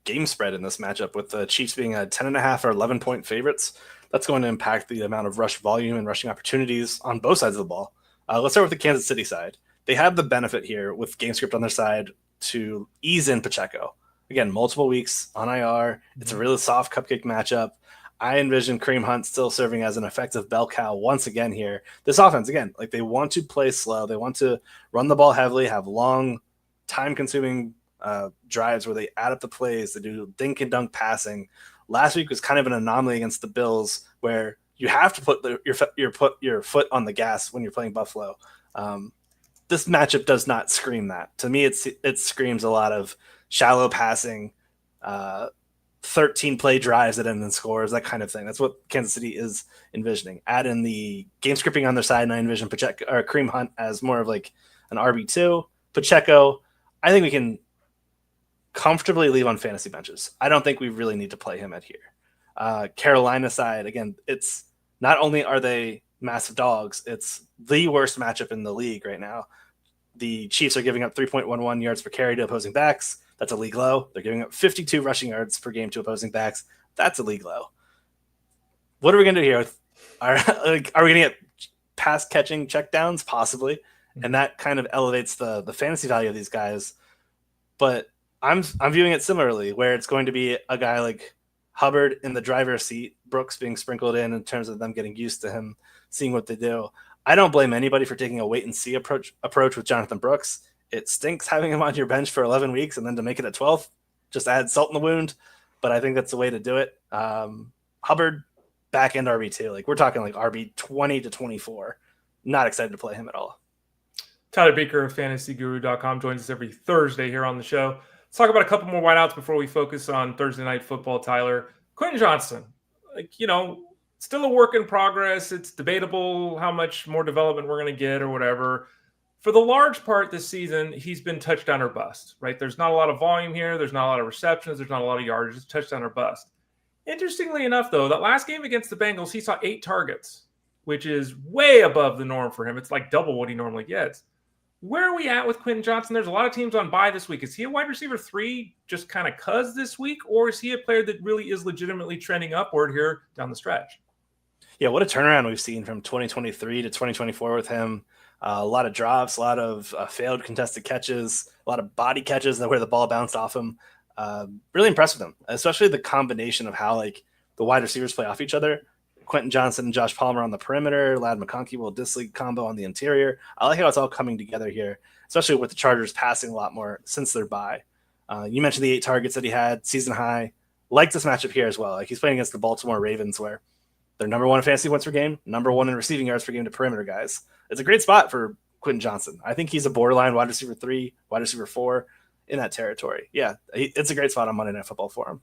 game spread in this matchup with the Chiefs being 10.5 or 11-point favorites. That's going to impact the amount of rush volume and rushing opportunities on both sides of the ball. Let's start with the Kansas City side. They have the benefit here with game script on their side to ease in Pacheco. Again, multiple weeks on IR. It's a really soft cupcake matchup. I envision Kareem Hunt still serving as an effective bell cow once again here. This offense, again, they want to play slow. They want to run the ball heavily, have long, time-consuming drives where they add up the plays. They do dink and dunk passing. Last week was kind of an anomaly against the Bills where you have to put your foot on the gas when you're playing Buffalo. This matchup does not scream that. To me, it screams a lot of shallow passing, 13-play drives that end in scores, that kind of thing. That's what Kansas City is envisioning. Add in the game scripting on their side, and I envision Pacheco or Kareem Hunt as more of like an RB2. Pacheco, I think we can comfortably leave on fantasy benches. I don't think we really need to play him at here. Carolina side, again, it's not only are they massive dogs, it's the worst matchup in the league right now. The Chiefs are giving up 3.11 yards per carry to opposing backs. That's a league low. They're giving up 52 rushing yards per game to opposing backs. That's a league low. What are we going to do here? Are we going to get pass catching checkdowns? Possibly. And that kind of elevates the fantasy value of these guys. But I'm viewing it similarly, where it's going to be a guy like Hubbard in the driver's seat, Brooks being sprinkled in terms of them getting used to him, seeing what they do. I don't blame anybody for taking a wait-and-see approach with Jonathan Brooks. It stinks having him on your bench for 11 weeks and then to make it a 12th, just add salt in the wound. But I think that's the way to do it. Hubbard, back-end RB2. We're talking RB 20 to 24. Not excited to play him at all. Tyler Bucher of fantasyguru.com joins us every Thursday here on the show. Let's talk about a couple more wideouts before we focus on Thursday Night Football, Tyler. Quentin Johnston, still a work in progress. It's debatable how much more development we're going to get or whatever. for the large part this season, he's been touchdown or bust, right? There's not a lot of volume here. There's not a lot of receptions. There's not a lot of yards. It's touchdown or bust. Interestingly enough, though, that last game against the Bengals, he saw 8 targets, which is way above the norm for him. It's like double what he normally gets. Where are we at with Quentin Johnston? There's a lot of teams on bye this week. Is he a wide receiver 3 just kind of cuz this week, or is he a player that really is legitimately trending upward here down the stretch? Yeah, what a turnaround we've seen from 2023 to 2024 with him. A lot of drops, a lot of failed contested catches, a lot of body catches where the ball bounced off him. Really impressed with him, especially the combination of how like the wide receivers play off each other. Quentin Johnston and Josh Palmer on the perimeter, Ladd McConkey, Will Dissly combo on the interior. I like how it's all coming together here, especially with the Chargers passing a lot more since their bye. You mentioned the 8 targets that he had, season high. Like this matchup here as well. Like he's playing against the Baltimore Ravens, where they're number 1 in fantasy points per game, number 1 in receiving yards per game to perimeter guys. It's a great spot for Quentin Johnston. I think he's a borderline wide receiver 3, wide receiver 4 in that territory. Yeah, it's a great spot on Monday Night Football for him.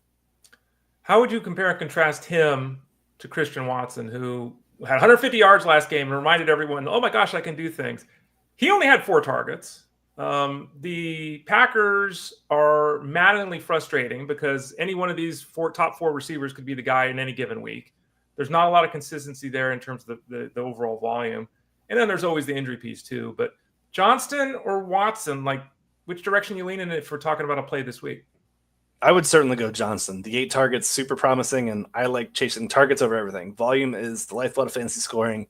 How would you compare and contrast him to Christian Watson, who had 150 yards last game and reminded everyone, oh my gosh, I can do things? He only had 4 targets. The Packers are maddeningly frustrating because any one of these top 4 receivers could be the guy in any given week. There's not a lot of consistency there in terms of the overall volume. And then there's always the injury piece too. But Johnston or Watson, like which direction you lean in if we're talking about a play this week? I would certainly go Johnston. The 8 targets, super promising, and I like chasing targets over everything. Volume is the lifeblood of fantasy scoring.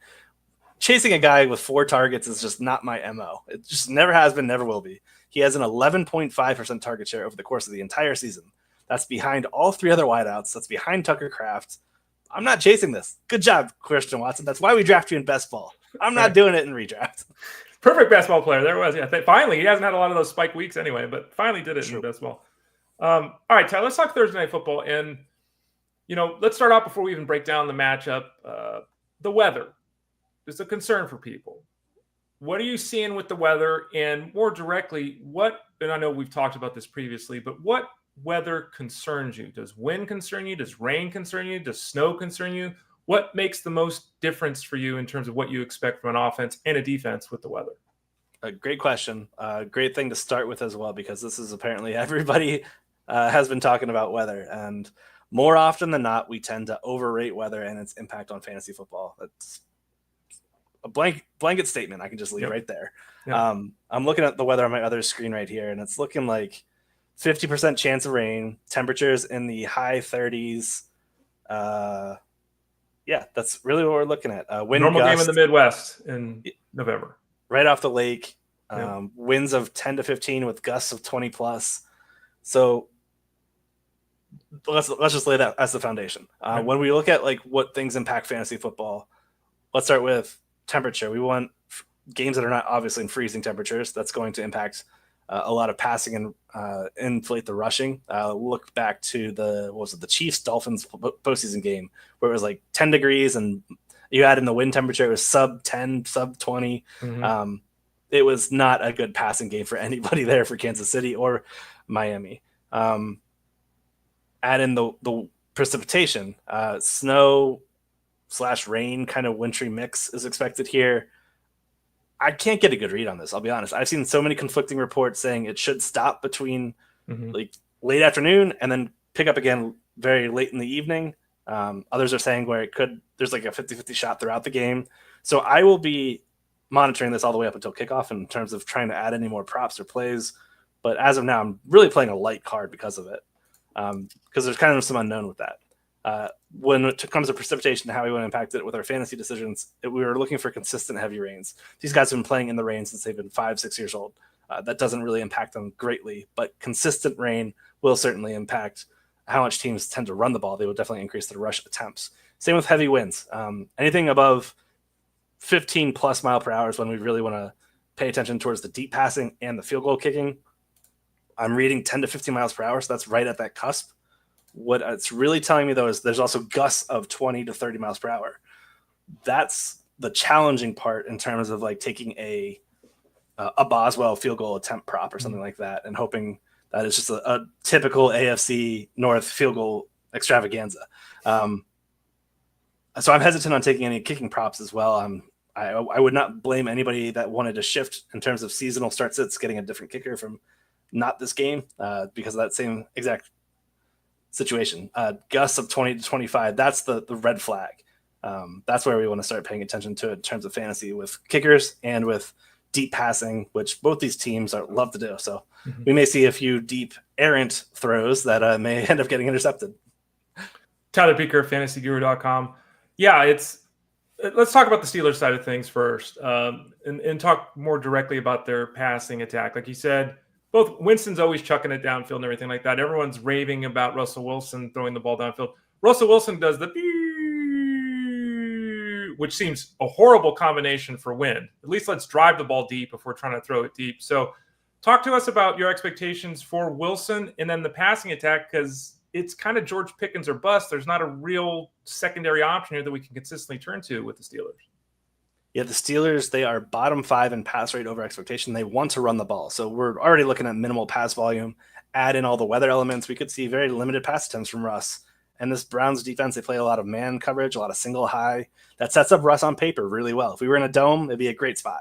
Chasing a guy with 4 targets is just not my MO. It just never has been, never will be. He has an 11.5% target share over the course of the entire season. That's behind all 3 other wideouts. That's behind Tucker Kraft. I'm not chasing this. Good job, Christian Watson. That's why we draft you in best ball. I'm not doing it in redraft. Perfect basketball player. There it was. Yeah, finally, he hasn't had a lot of those spike weeks anyway, but finally did it in best ball. All right, Ty, let's talk Thursday Night Football. And, let's start out before we even break down the matchup. The weather is a concern for people. What are you seeing with the weather? And more directly, and I know we've talked about this previously, but what weather concerns you? Does wind concern you? Does rain concern you? Does snow concern you? What makes the most difference for you in terms of what you expect from an offense and a defense with the weather? A great question. Great thing to start with as well, because this is apparently everybody has been talking about weather. And more often than not, we tend to overrate weather and its impact on fantasy football. That's a blanket statement. I can just leave right there. Yep. I'm looking at the weather on my other screen right here, and it's looking like 50% chance of rain, temperatures in the high 30s. Yeah, that's really what we're looking at. Normal game in the Midwest in November. Right off the lake. Winds of 10 to 15 with gusts of 20 plus. So let's just lay that as the foundation. When we look at like what things impact fantasy football, let's start with temperature. We want games that are not obviously in freezing temperatures. That's going to impact a lot of passing and inflate the rushing. Look back to the Chiefs Dolphins postseason game where it was like 10 degrees and you add in the wind temperature, it was sub 10, sub 20. Mm-hmm. It was not a good passing game for anybody there for Kansas City or Miami. Add in the precipitation, snow / rain kind of wintry mix is expected here. I can't get a good read on this. I'll be honest. I've seen so many conflicting reports saying it should stop between like late afternoon and then pick up again very late in the evening. Others are saying where there's like a 50-50 shot throughout the game. So I will be monitoring this all the way up until kickoff in terms of trying to add any more props or plays. But as of now, I'm really playing a light card because of it. Because there's kind of some unknown with that. When it comes to precipitation and how we want to impact it with our fantasy decisions, we were looking for consistent heavy rains. These guys have been playing in the rain since they've been 5-6 years old. That doesn't really impact them greatly, but consistent rain will certainly impact how much teams tend to run the ball. They will definitely increase their rush attempts. Same with heavy winds. Anything above 15 plus mile per hour is when we really want to pay attention towards the deep passing and the field goal kicking. I'm reading 10 to 15 miles per hour, so that's right at that cusp. What it's really telling me, though, is there's also gusts of 20 to 30 miles per hour. That's the challenging part in terms of like taking a Boswell field goal attempt prop or something like that and hoping that it's just a typical AFC North field goal extravaganza. So I'm hesitant on taking any kicking props as well. I'm I would not blame anybody that wanted to shift in terms of seasonal start sits, getting a different kicker from not this game because of that same exact situation. Gus of 20 to 25, that's the red flag. That's where we want to start paying attention to it in terms of fantasy with kickers and with deep passing, which both these teams love to do. So we may see a few deep errant throws that may end up getting intercepted. Tyler Beaker, fantasyguru.com. Yeah, let's talk about the Steelers side of things first and talk more directly about their passing attack. Like you said, both Winston's always chucking it downfield and everything like that. Everyone's raving about Russell Wilson throwing the ball downfield. Russell Wilson does the which seems a horrible combination for wind. At least let's drive the ball deep if we're trying to throw it deep. So talk to us about your expectations for Wilson and then the passing attack, because it's kind of George Pickens or bust. There's not a real secondary option here that we can consistently turn to with the Steelers. Yeah, the Steelers, they are bottom 5 in pass rate over expectation. They want to run the ball. So we're already looking at minimal pass volume. Add in all the weather elements, we could see very limited pass attempts from Russ. And this Browns defense, they play a lot of man coverage, a lot of single high. That sets up Russ on paper really well. If we were in a dome, it'd be a great spot.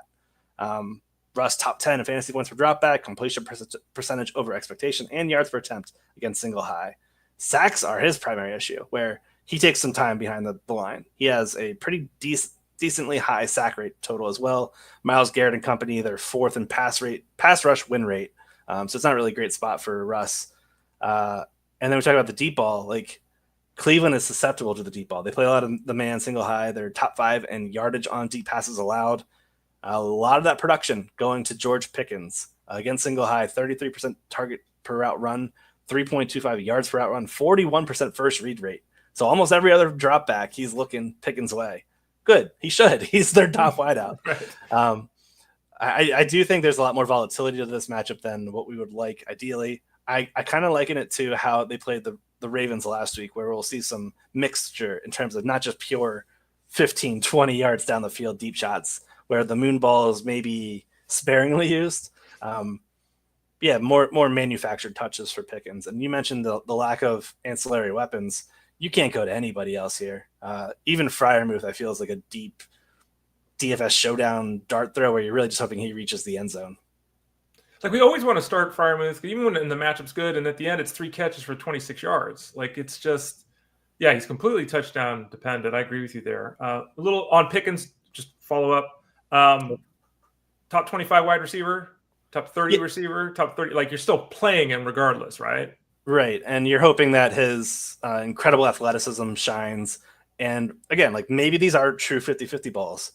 Russ top 10 in fantasy points per dropback, completion percentage over expectation, and yards per attempt against single high. Sacks are his primary issue, where he takes some time behind the line. He has a pretty decently high sack rate total as well. Myles Garrett and company, they're 4th in pass rush win rate. So it's not really a great spot for Russ. And then we talk about the deep ball. Like, Cleveland is susceptible to the deep ball. They play a lot of the man single high. They're top 5 in yardage on deep passes allowed. A lot of that production going to George Pickens. Against single high, 33% target per route run, 3.25 yards per route run, 41% first read rate. So almost every other drop back, he's looking Pickens' way. Good. He should. He's their top wideout. Right. I do think there's a lot more volatility to this matchup than what we would like ideally. I kind of liken it to how they played the Ravens last week, where we'll see some mixture in terms of not just pure 15, 20 yards down the field deep shots, where the moon ball is maybe sparingly used. More manufactured touches for Pickens. And you mentioned the lack of ancillary weapons. You can't go to anybody else here. Even Freiermuth, I feel, is like a deep DFS showdown dart throw where you're really just hoping he reaches the end zone. Like, we always want to start Freiermuth, even when the matchup's good, and at the end it's 3 catches for 26 yards. Like, it's just, yeah, he's completely touchdown dependent. I agree with you there. A little on Pickens, just follow up. Top 25 wide receiver, top 30 receiver, top 30. Like, you're still playing him regardless, right? Right, and you're hoping that his incredible athleticism shines. And again, like, maybe these are true 50-50 balls.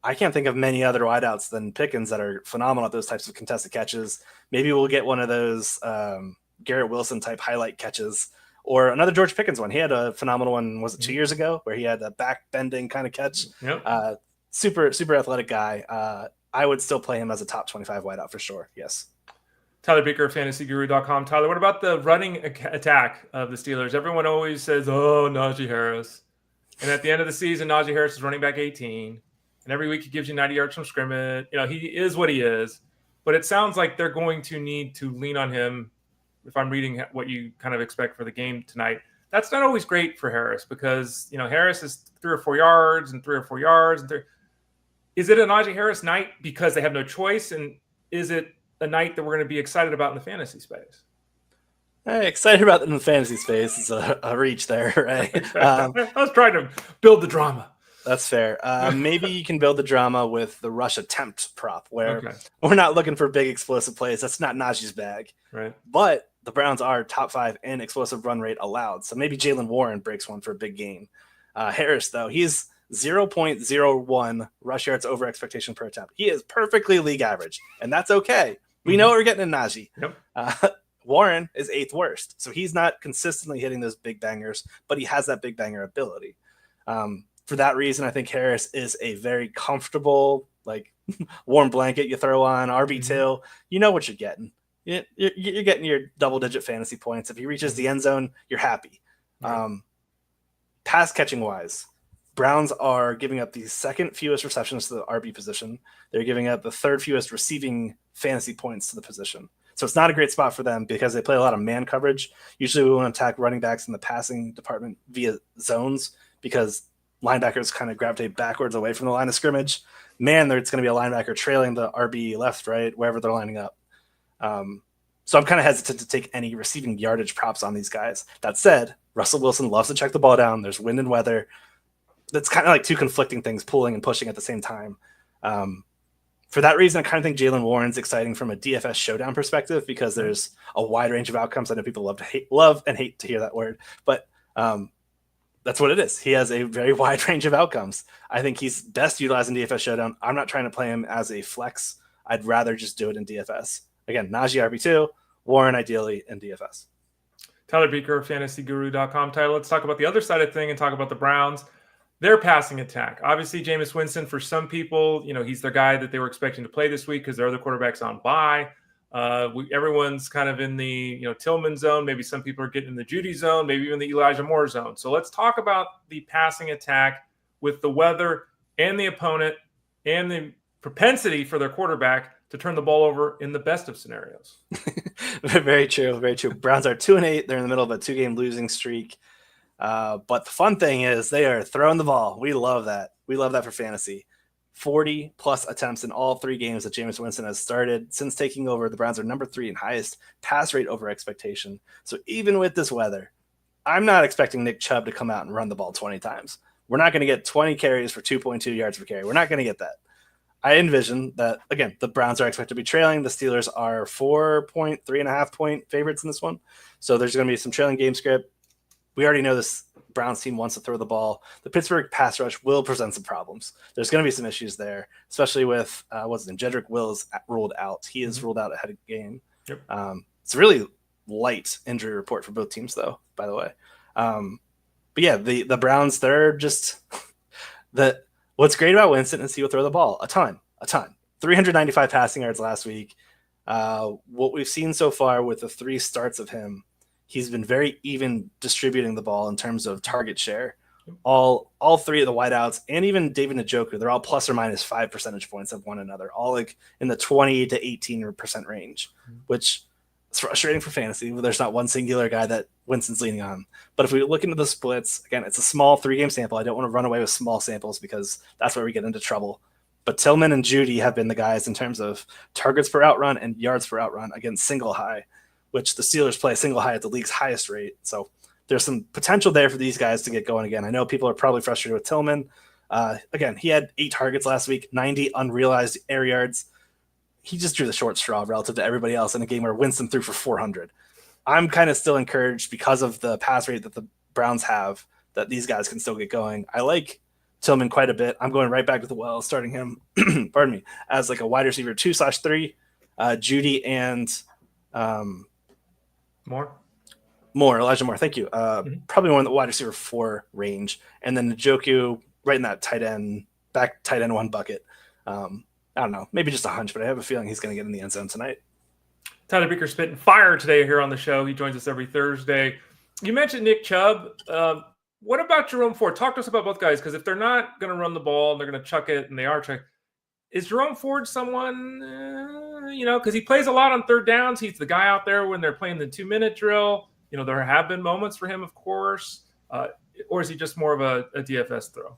I can't think of many other wideouts than Pickens that are phenomenal at those types of contested catches. Maybe we'll get one of those Garrett Wilson type highlight catches, or another George Pickens one. He had a phenomenal one, was it 2 years ago, where he had a back bending kind of catch. Yep. Super athletic guy. I would still play him as a top 25 wideout for sure. Yes. Tyler Beaker, fantasyguru.com. Tyler, what about the running attack of the Steelers? Everyone always says, oh, Najee Harris. And at the end of the season, Najee Harris is running back 18. And every week he gives you 90 yards from scrimmage. You know, he is what he is. But it sounds like they're going to need to lean on him, if I'm reading what you kind of expect for the game tonight. That's not always great for Harris because, you know, Harris is 3 or 4 yards and 3 or 4 yards. Is it a Najee Harris night because they have no choice? And is it a night that we're going to be excited about in the fantasy space? Excited about it in the fantasy space is a reach there, right? I was trying to build the drama. That's fair. Maybe you can build the drama with the rush attempt prop, where we're not looking for big explosive plays. That's not Najee's bag. Right. But the Browns are top 5 in explosive run rate allowed. So maybe Jaylen Warren breaks one for a big gain. Harris, though, he's 0.01 rush yards over expectation per attempt. He is perfectly league average, and that's okay. We know what we're getting in Najee. Yep. Warren is 8th worst, so he's not consistently hitting those big bangers, but he has that big banger ability. For that reason, I think Harris is a very comfortable, like, warm blanket you throw on, RB2. You know what you're getting. You're getting your double-digit fantasy points. If he reaches the end zone, you're happy. Right. Pass catching wise, Browns are giving up the 2nd fewest receptions to the RB position. They're giving up the 3rd fewest receiving fantasy points to the position. So it's not a great spot for them because they play a lot of man coverage. Usually we want to attack running backs in the passing department via zones because linebackers kind of gravitate backwards away from the line of scrimmage. Man, there's going to be a linebacker trailing the RB left, right, wherever they're lining up. So I'm kind of hesitant to take any receiving yardage props on these guys. That said, Russell Wilson loves to check the ball down. There's wind and weather. That's kind of like two conflicting things, pulling and pushing at the same time. For that reason, I kind of think Jaylen Warren's exciting from a DFS showdown perspective because there's a wide range of outcomes. I know people love and hate to hear that word, but that's what it is. He has a very wide range of outcomes. I think he's best utilized in DFS showdown. I'm not trying to play him as a flex. I'd rather just do it in DFS. Again, Najee RB2, Warren ideally in DFS. Tyler Beaker, fantasyguru.com. Tyler, let's talk about the other side of the thing and talk about the Browns. Their passing attack. Obviously, Jameis Winston, for some people, he's the guy that they were expecting to play this week because their other quarterback's on bye. Everyone's kind of in the Tillman zone. Maybe some people are getting in the Jeudy zone, maybe even the Elijah Moore zone. So let's talk about the passing attack with the weather and the opponent and the propensity for their quarterback to turn the ball over in the best of scenarios. Very true. Very true. Browns are 2-8. They're in the middle of a 2-game losing streak. But the fun thing is they are throwing the ball. We love that. We love that for fantasy. 40 plus attempts in all 3 games that Jameis Winston has started since taking over. The Browns are number 3 in highest pass rate over expectation. So even with this weather, I'm not expecting Nick Chubb to come out and run the ball 20 times. We're not going to get 20 carries for 2.2 yards per carry. We're not going to get that. I envision that, again, the Browns are expected to be trailing. The Steelers are 3.5 point favorites in this one. So there's going to be some trailing game script. We already know this Browns team wants to throw the ball. The Pittsburgh pass rush will present some problems. There's going to be some issues there, especially with, Jedrick Wills ruled out. He is ruled out ahead of game. Yep. It's a really light injury report for both teams, though, by the way. But yeah, the Browns, they're just what's great about Winston is he will throw the ball a ton. 395 passing yards last week. What we've seen so far with the 3 starts of him, he's been very even distributing the ball in terms of target share. All 3 of the wideouts and even David Njoku, they're all plus or minus 5 percentage points of one another, all like in the 20 to 18% range, which is frustrating for fantasy. There's not one singular guy that Winston's leaning on. But if we look into the splits, again, it's a small 3-game sample. I don't want to run away with small samples because that's where we get into trouble. But Tillman and Jeudy have been the guys in terms of targets per outrun and yards per outrun against single high, which the Steelers play single high at the league's highest rate. So there's some potential there for these guys to get going again. I know people are probably frustrated with Tillman. Again, he had 8 targets last week, 90 unrealized air yards. He just drew the short straw relative to everybody else in a game where Winston threw for 400. I'm kind of still encouraged because of the pass rate that the Browns have that these guys can still get going. I like Tillman quite a bit. I'm going right back to the well, starting him, pardon me, as like a wide receiver 2/3, Jeudy and Elijah Moore. Thank you. Probably more in the wide receiver 4 range. And then Njoku right in that tight end 1 bucket. I don't know, maybe just a hunch, but I have a feeling he's going to get in the end zone tonight. Tyler Beaker spitting fire today here on the show. He joins us every Thursday. You mentioned Nick Chubb. What about Jerome Ford? Talk to us about both guys, because if they're not going to run the ball and they're going to chuck it, and they are chucking, is Jerome Ford someone, because he plays a lot on 3rd downs. He's the guy out there when they're playing the 2-minute drill. There have been moments for him, of course. Or is he just more of a DFS throw?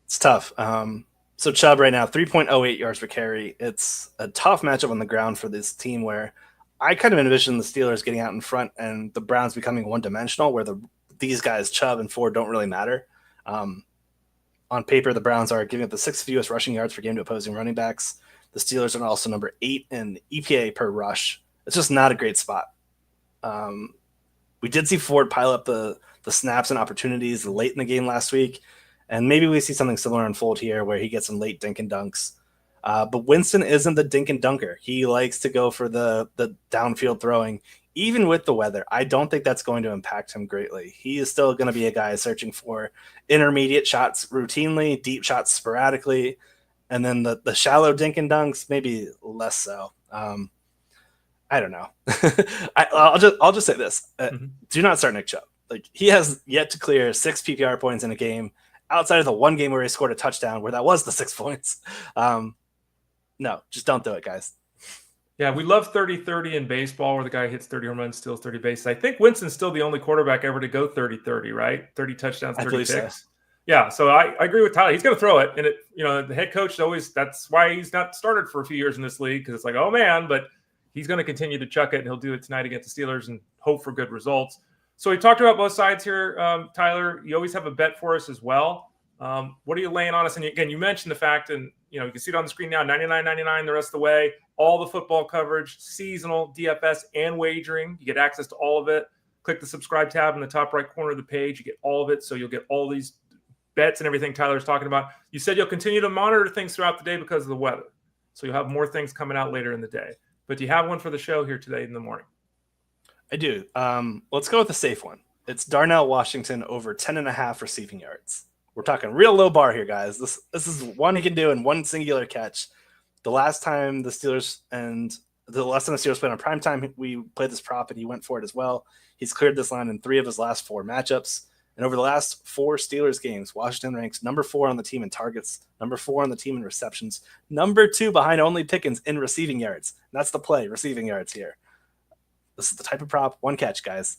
It's tough. So Chubb right now, 3.08 yards per carry. It's a tough matchup on the ground for this team where I kind of envision the Steelers getting out in front and the Browns becoming one-dimensional where these guys, Chubb and Ford, don't really matter. On paper, the Browns are giving up the 6th fewest rushing yards per game to opposing running backs. The Steelers are also number 8 in EPA per rush. It's just not a great spot. We did see Ford pile up the snaps and opportunities late in the game last week. And maybe we see something similar unfold here where he gets some late dink and dunks. But Winston isn't the dink and dunker. He likes to go for the downfield throwing. Even with the weather, I don't think that's going to impact him greatly. He is still going to be a guy searching for intermediate shots routinely, deep shots sporadically, and then the shallow dink and dunks, maybe less so. I don't know. I'll just say this. Do not start Nick Chubb. Like, he has yet to clear 6 PPR points in a game outside of the one game where he scored a touchdown where that was the 6 points. No, just don't do it, guys. Yeah, we love 30-30 in baseball where the guy hits 30 home runs, steals 30 bases. I think Winston's still the only quarterback ever to go 30-30, right? 30 touchdowns, 30 picks. So. Yeah, so I agree with Tyler. He's going to throw it, and the head coach that's why he's not started for a few years in this league, because it's like, oh man, but he's going to continue to chuck it, and he'll do it tonight against the Steelers and hope for good results. So we talked about both sides here, Tyler. You always have a bet for us as well. What are you laying on us? And again, you mentioned the fact, and you can see it on the screen now, $99.99 the rest of the way, all the football coverage, seasonal, DFS, and wagering. You get access to all of it. Click the subscribe tab in the top right corner of the page. You get all of it, so you'll get all these bets and everything Tyler's talking about. You said you'll continue to monitor things throughout the day because of the weather. So you'll have more things coming out later in the day. But do you have one for the show here today in the morning? I do. Let's go with the safe one. It's Darnell Washington over 10.5 receiving yards. We're talking real low bar here, guys. This is one he can do in one singular catch. The last time the Steelers played on primetime, we played this prop and he went for it as well. He's cleared this line in 3 of his last 4 matchups. And over the last 4 Steelers games, Washington ranks number 4 on the team in targets, number 4 on the team in receptions, number 2 behind only Pickens in receiving yards. And that's the play, receiving yards here. This is the type of prop, one catch, guys.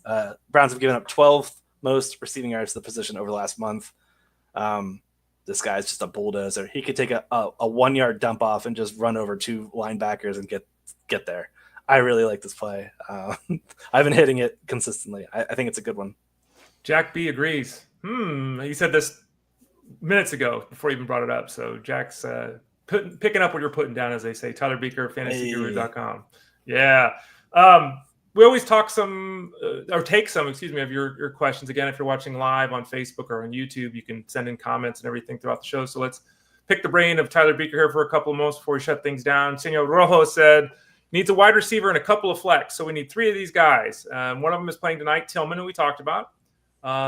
Browns have given up 12th most receiving yards to the position over the last month. This guy's just a bulldozer. He could take a 1-yard dump off and just run over 2 linebackers and get there. I really like this play. I've been hitting it consistently. I think it's a good one. Jack B agrees. He said this minutes ago before he even brought it up. So Jack's picking up what you're putting down, as they say. Tyler Beaker, fantasyguru.com. Yeah. We always take some of your questions. Again, if you're watching live on Facebook or on YouTube, you can send in comments and everything throughout the show. So let's pick the brain of Tyler Beaker here for a couple of moments before we shut things down. Senor Rojo said, needs a wide receiver and a couple of flex. So we need 3 of these guys. One of them is playing tonight, Tillman, who we talked about.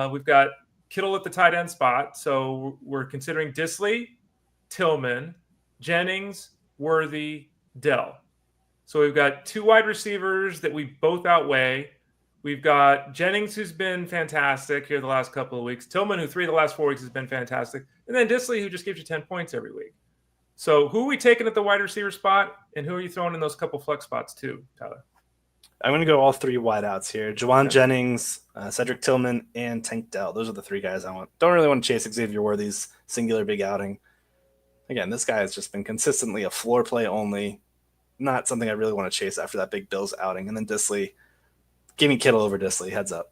We've got Kittle at the tight end spot. So we're considering Disley, Tillman, Jennings, Worthy, Dell. So we've got 2 wide receivers that we both outweigh. We've got Jennings, who's been fantastic here the last couple of weeks. Tillman, who 3 of the last 4 weeks has been fantastic. And then Disley, who just gives you 10 points every week. So who are we taking at the wide receiver spot? And who are you throwing in those couple flex spots too, Tyler? I'm going to go all 3 wideouts here. Juwan Jennings, Cedric Tillman, and Tank Dell. Those are the 3 guys I want. Don't really want to chase Xavier Worthy's singular big outing. Again, this guy has just been consistently a floor play only. Not something I really want to chase after that big Bills outing. And then Disley, give me Kittle over Disley. Heads up.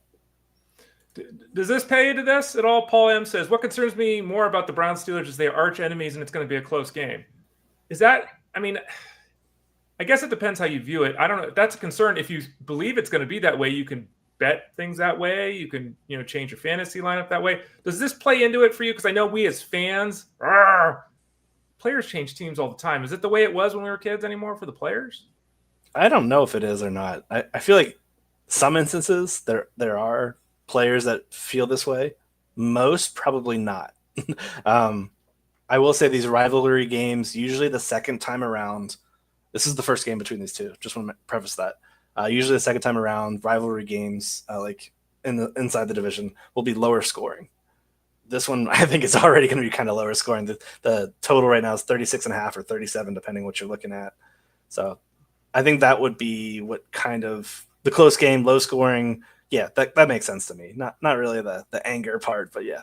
Does this pay into this at all? Paul M says, what concerns me more about the Browns Steelers is they are arch enemies and it's going to be a close game. Is that, I guess it depends how you view it. I don't know. That's a concern. If you believe it's going to be that way, you can bet things that way. You can, change your fantasy lineup that way. Does this play into it for you? Because I know we as fans, players change teams all the time. Is it the way it was when we were kids anymore for the players? I don't know if it is or not. I feel like some instances there are players that feel this way. Most probably not. I will say these rivalry games, usually the second time around, this is the first game between these two. Just want to preface that. Usually the second time around, rivalry games, like inside the division, will be lower scoring. This one, I think, is already going to be kind of lower scoring. The total right now is 36.5 or 37, depending what you're looking at. So I think that would be what kind of the close game, low scoring. Yeah, that makes sense to me. Not really the anger part, but yeah,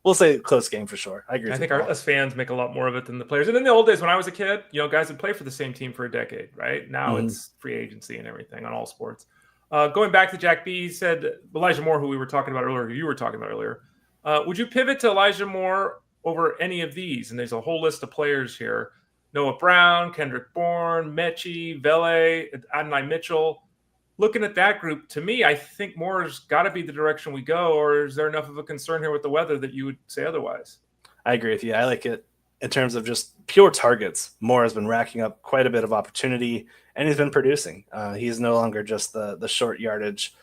we'll say close game for sure. I agree. I think us fans make a lot more of it than the players. And in the old days, when I was a kid, guys would play for the same team for a decade, right? Now it's free agency and everything on all sports. Going back to Jack B, he said Elijah Moore, who we were talking about earlier, you were talking about earlier. Would you pivot to Elijah Moore over any of these? And there's a whole list of players here. Noah Brown, Kendrick Bourne, Mechie, Vele, Adonai Mitchell. Looking at that group, to me, I think Moore's got to be the direction we go, or is there enough of a concern here with the weather that you would say otherwise? I agree with you. I like it in terms of just pure targets. Moore has been racking up quite a bit of opportunity, and he's been producing. He's no longer just the short yardage,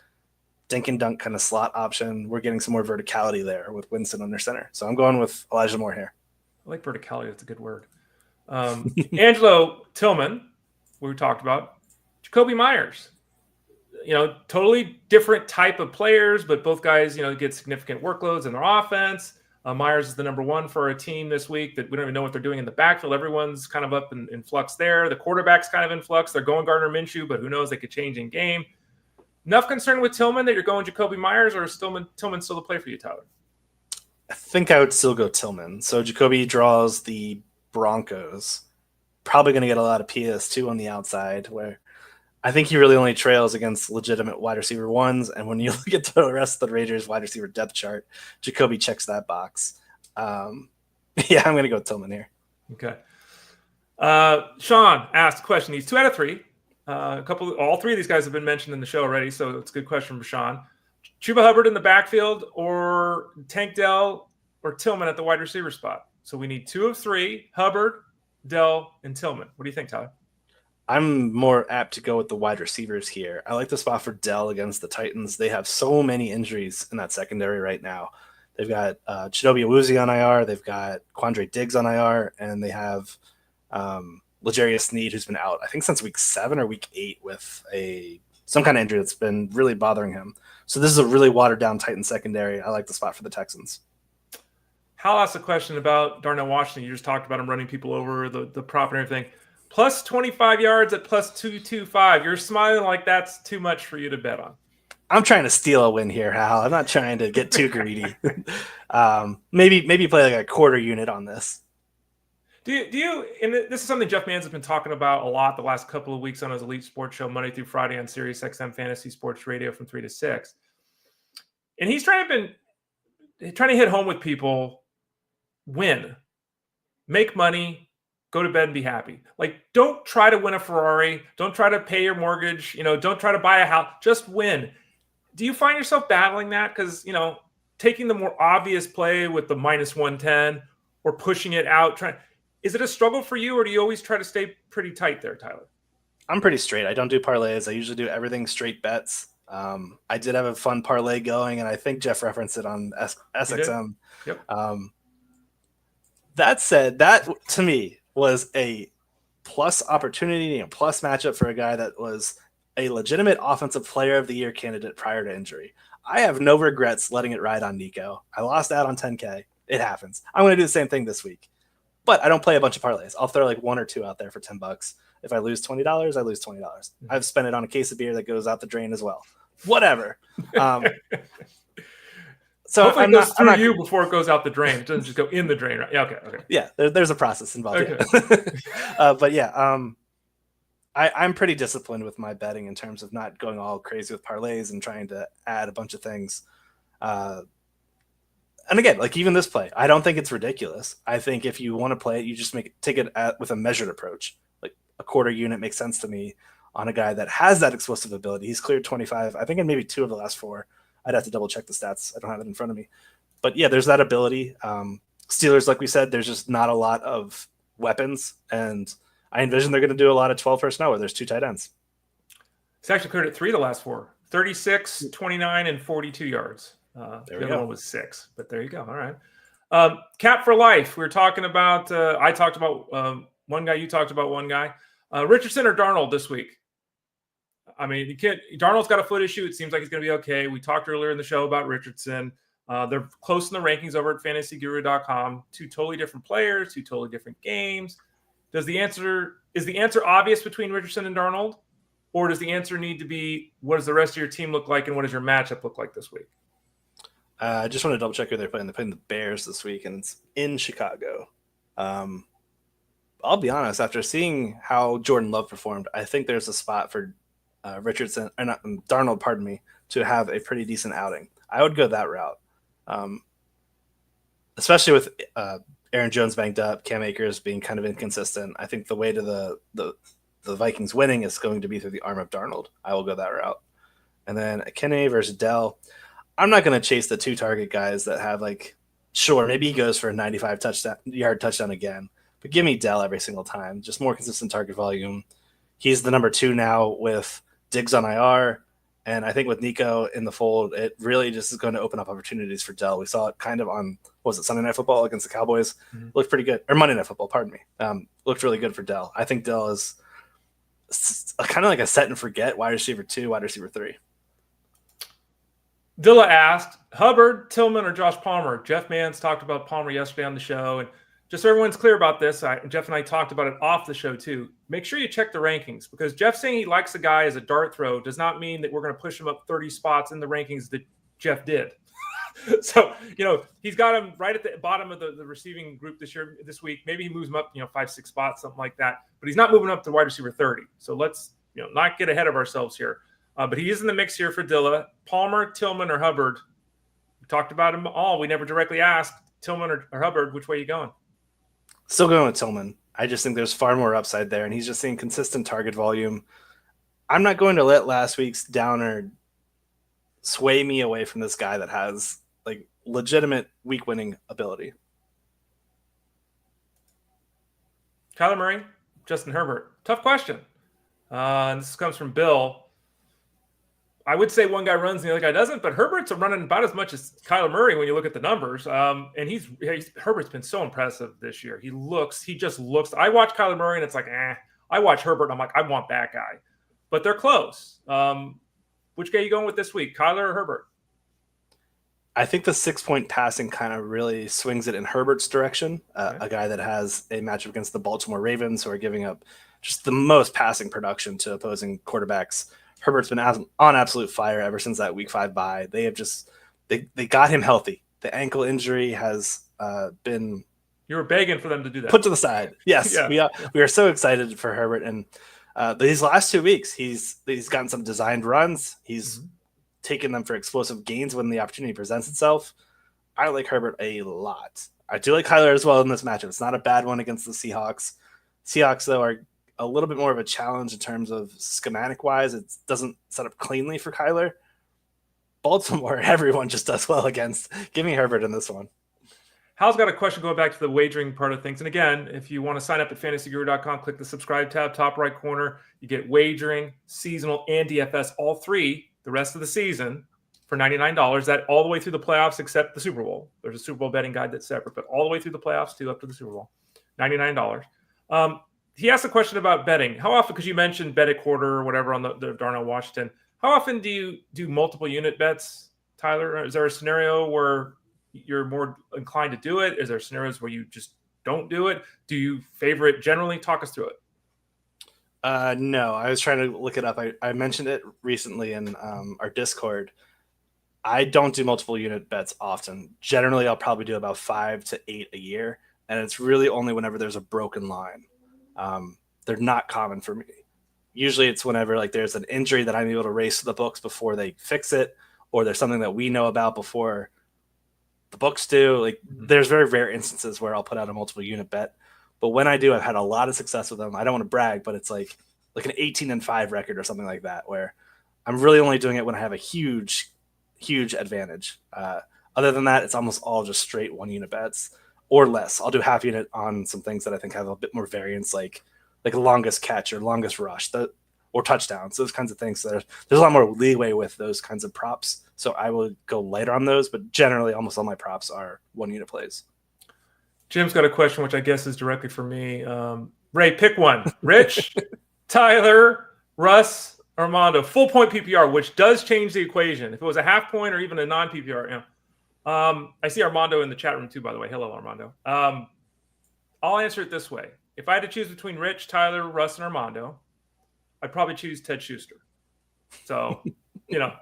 dink and dunk kind of slot option. We're getting some more verticality there with Winston under center. So I'm going with Elijah Moore here. I like verticality. That's a good word. Angelo Tillman, we talked about. Jacoby Myers. Totally different type of players, but both guys, get significant workloads in their offense. Myers is the number 1 for a team this week that we don't even know what they're doing in the backfield. Everyone's kind of up in flux there. The quarterback's kind of in flux. They're going Gardner Minshew, but who knows? They could change in game. Enough concern with Tillman that you're going Jacoby Myers, or is Tillman still the play for you, Tyler? think I would still go Tillman. So Jacoby draws the Broncos. Probably going to get a lot of PS2 on the outside, where I think he really only trails against legitimate wide receiver ones. And when you look at the rest of the Raiders wide receiver depth chart, Jacoby checks that box. Yeah, I'm going to go Tillman here. Okay. Sean asked a question. He's 2 out of 3. All 3 of these guys have been mentioned in the show already, so it's a good question for Sean. Chuba Hubbard in the backfield, or Tank Dell or Tillman at the wide receiver spot. So we need 2 of 3: Hubbard, Dell, and Tillman. What do you think, Tyler? I'm more apt to go with the wide receivers here. I like the spot for Dell against the Titans. They have so many injuries in that secondary right now. They've got Chidobe Awuzie on IR. They've got Quandre Diggs on IR. And they have L'Jarius Sneed, who's been out, I think, since week 7 or week 8 with some kind of injury that's been really bothering him. So this is a really watered-down Titan secondary. I like the spot for the Texans. Hal asked a question about Darnell Washington. You just talked about him running people over, the prop and everything. Plus 25 yards at plus 225. You're smiling like that's too much for you to bet on. I'm trying to steal a win here, Hal. I'm not trying to get too greedy. Maybe play like a quarter unit on this. Do you? And this is something Jeff Mans has been talking about a lot the last couple of weeks on his Elite Sports Show, Monday through Friday on Sirius XM Fantasy Sports Radio from 3 to 6. And he's trying to hit home with people: win, make money, go to bed and be happy. Like, don't try to win a Ferrari. Don't try to pay your mortgage. Don't try to buy a house. Just win. Do you find yourself battling that? Because, taking the more obvious play with the minus 110 or pushing it out, is it a struggle for you, or do you always try to stay pretty tight there, Tyler? I'm pretty straight. I don't do parlays. I usually do everything straight bets. I did have a fun parlay going, and I think Jeff referenced it on SXM. Yep. That said, that to me was a plus opportunity and plus matchup for a guy that was a legitimate offensive player of the year candidate prior to injury. I have no regrets letting it ride on Nico. I lost out on 10K. It happens. I'm going to do the same thing this week, but I don't play a bunch of parlays. I'll throw like 1 or 2 out there for $10. If I lose $20, I lose $20. I've spent it on a case of beer that goes out the drain as well. Whatever. So hopefully it goes through you before it goes out the drain. It doesn't just go in the drain, right? Yeah, okay. Yeah, there's a process involved. Okay. Yeah. But yeah, I'm pretty disciplined with my betting in terms of not going all crazy with parlays and trying to add a bunch of things. And again, like even this play, I don't think it's ridiculous. I think if you want to play it, you just take it with a measured approach. Like a quarter unit makes sense to me on a guy that has that explosive ability. He's cleared 25, I think, in maybe 2 of the last 4. I'd have to double check the stats. I don't have it in front of me. But yeah, there's that ability. Steelers, like we said, there's just not a lot of weapons. And I envision they're going to do a lot of 12 personnel where there's 2 tight ends. He's actually cleared at 3 of the last 4. 36, 29, and 42 yards. The other one was 6. But there you go. All right. Cap for life. We were talking about I talked about one guy. You talked about one guy. Richardson or Darnold this week? I mean, Darnold's got a foot issue. It seems like he's going to be okay. We talked earlier in the show about Richardson. They're close in the rankings over at fantasyguru.com. 2 totally different players, 2 totally different games. Is the answer obvious between Richardson and Darnold? Or does the answer need to be, what does the rest of your team look like and what does your matchup look like this week? I just want to double check who they're playing. They're playing the Bears this week, and it's in Chicago. I'll be honest, after seeing how Jordan Love performed, I think there's a spot for Darnold, to have a pretty decent outing. I would go that route. Especially with Aaron Jones banged up, Cam Akers being kind of inconsistent. I think the way to the Vikings winning is going to be through the arm of Darnold. I will go that route. And then Kenny versus Dell. I'm not going to chase the 2 target guys that have maybe he goes for a 95-yard touchdown again, but give me Dell every single time. Just more consistent target volume. He's the number 2 now with Diggs on IR. And I think with Nico in the fold, it really just is going to open up opportunities for Dell. We saw it kind of on, Sunday Night Football against the Cowboys? Mm-hmm. Looked pretty good. Or Monday Night Football, pardon me. Looked really good for Dell. I think Dell is kind of like a set and forget wide receiver 2, wide receiver 3. Dilla asked, Hubbard, Tillman, or Josh Palmer? Jeff Mans talked about Palmer yesterday on the show. And just so everyone's clear about this, Jeff and I talked about it off the show too. Make sure you check the rankings, because Jeff saying he likes a guy as a dart throw does not mean that we're going to push him up 30 spots in the rankings that Jeff did. So, he's got him right at the bottom of the receiving group this week. Maybe he moves him up, 5-6 spots, something like that. But he's not moving up to wide receiver 30. So let's, not get ahead of ourselves here. But he is in the mix here for Dilla. Palmer, Tillman, or Hubbard. We talked about them all. We never directly asked Tillman or Hubbard. Which way are you going? Still going with Tillman. I just think there's far more upside there, and he's just seeing consistent target volume. I'm not going to let last week's downer sway me away from this guy that has like legitimate week winning ability. Kyler Murray, Justin Herbert. Tough question. And this comes from Bill. I would say one guy runs and the other guy doesn't, but Herbert's running about as much as Kyler Murray when you look at the numbers. And Herbert's been so impressive this year. He just looks. I watch Kyler Murray and it's like, I watch Herbert and I'm like, I want that guy. But they're close. Which guy are you going with this week, Kyler or Herbert? I think the 6-point passing kind of really swings it in Herbert's direction. A guy that has a matchup against the Baltimore Ravens, who are giving up just the most passing production to opposing quarterbacks. Herbert's been on absolute fire ever since that week 5 bye. They have just they got him healthy. The ankle injury has been. You were begging for them to do that. Put to the side. Yes, yeah. we are so excited for Herbert, and these last 2 weeks he's gotten some designed runs. He's taken them for explosive gains when the opportunity presents itself. I like Herbert a lot. I do like Kyler as well in this matchup. It's not a bad one against the Seahawks. Seahawks, though, are a little bit more of a challenge in terms of schematic-wise. It doesn't set up cleanly for Kyler. Baltimore, everyone just does well against. Give me Herbert in this one. Hal's got a question going back to the wagering part of things. And again, if you want to sign up at fantasyguru.com, click the subscribe tab, top right corner. You get wagering, seasonal, and DFS, all three, the rest of the season for $99. That all the way through the playoffs except the Super Bowl. There's a Super Bowl betting guide that's separate, but all the way through the playoffs too, up to the Super Bowl. $99. He asked a question about betting. How often, because you mentioned bet a quarter or whatever on the Darnold Washington, how often do you do multiple unit bets, Tyler? Is there a scenario where you're more inclined to do it? Is there scenarios where you just don't do it? Do you favor it generally? Talk us through it. No, I was trying to look it up. I mentioned it recently in our Discord. I don't do multiple unit bets often. Generally, I'll probably do about 5 to 8 a year, and it's really only whenever there's a broken line. They're not common for me. Usually it's whenever like there's an injury that I'm able to race to the books before they fix it, or there's something that we know about before the books do. Like there's very rare instances where I'll put out a multiple unit bet. But when I do, I've had a lot of success with them. I don't want to brag, but it's like an 18-5 record or something like that, where I'm really only doing it when I have a huge advantage. Other than that, it's almost all just straight 1 unit bets or less. I'll do half unit on some things that I think have a bit more variance, like longest catch or longest rush, or touchdowns, those kinds of things. So there's a lot more leeway with those kinds of props. So I will go lighter on those, but generally almost all my props are 1 unit plays. Jim's got a question, which I guess is directly for me. Ray, pick one. Rich, Tyler, Russ, Armando. Full point PPR, which does change the equation. If it was a half point or even a non-PPR, I see Armando in the chat room too, by the way. Hello, Armando. I'll answer it this way. If I had to choose between Rich, Tyler, Russ, and Armando, I'd probably choose Ted Schuster. So,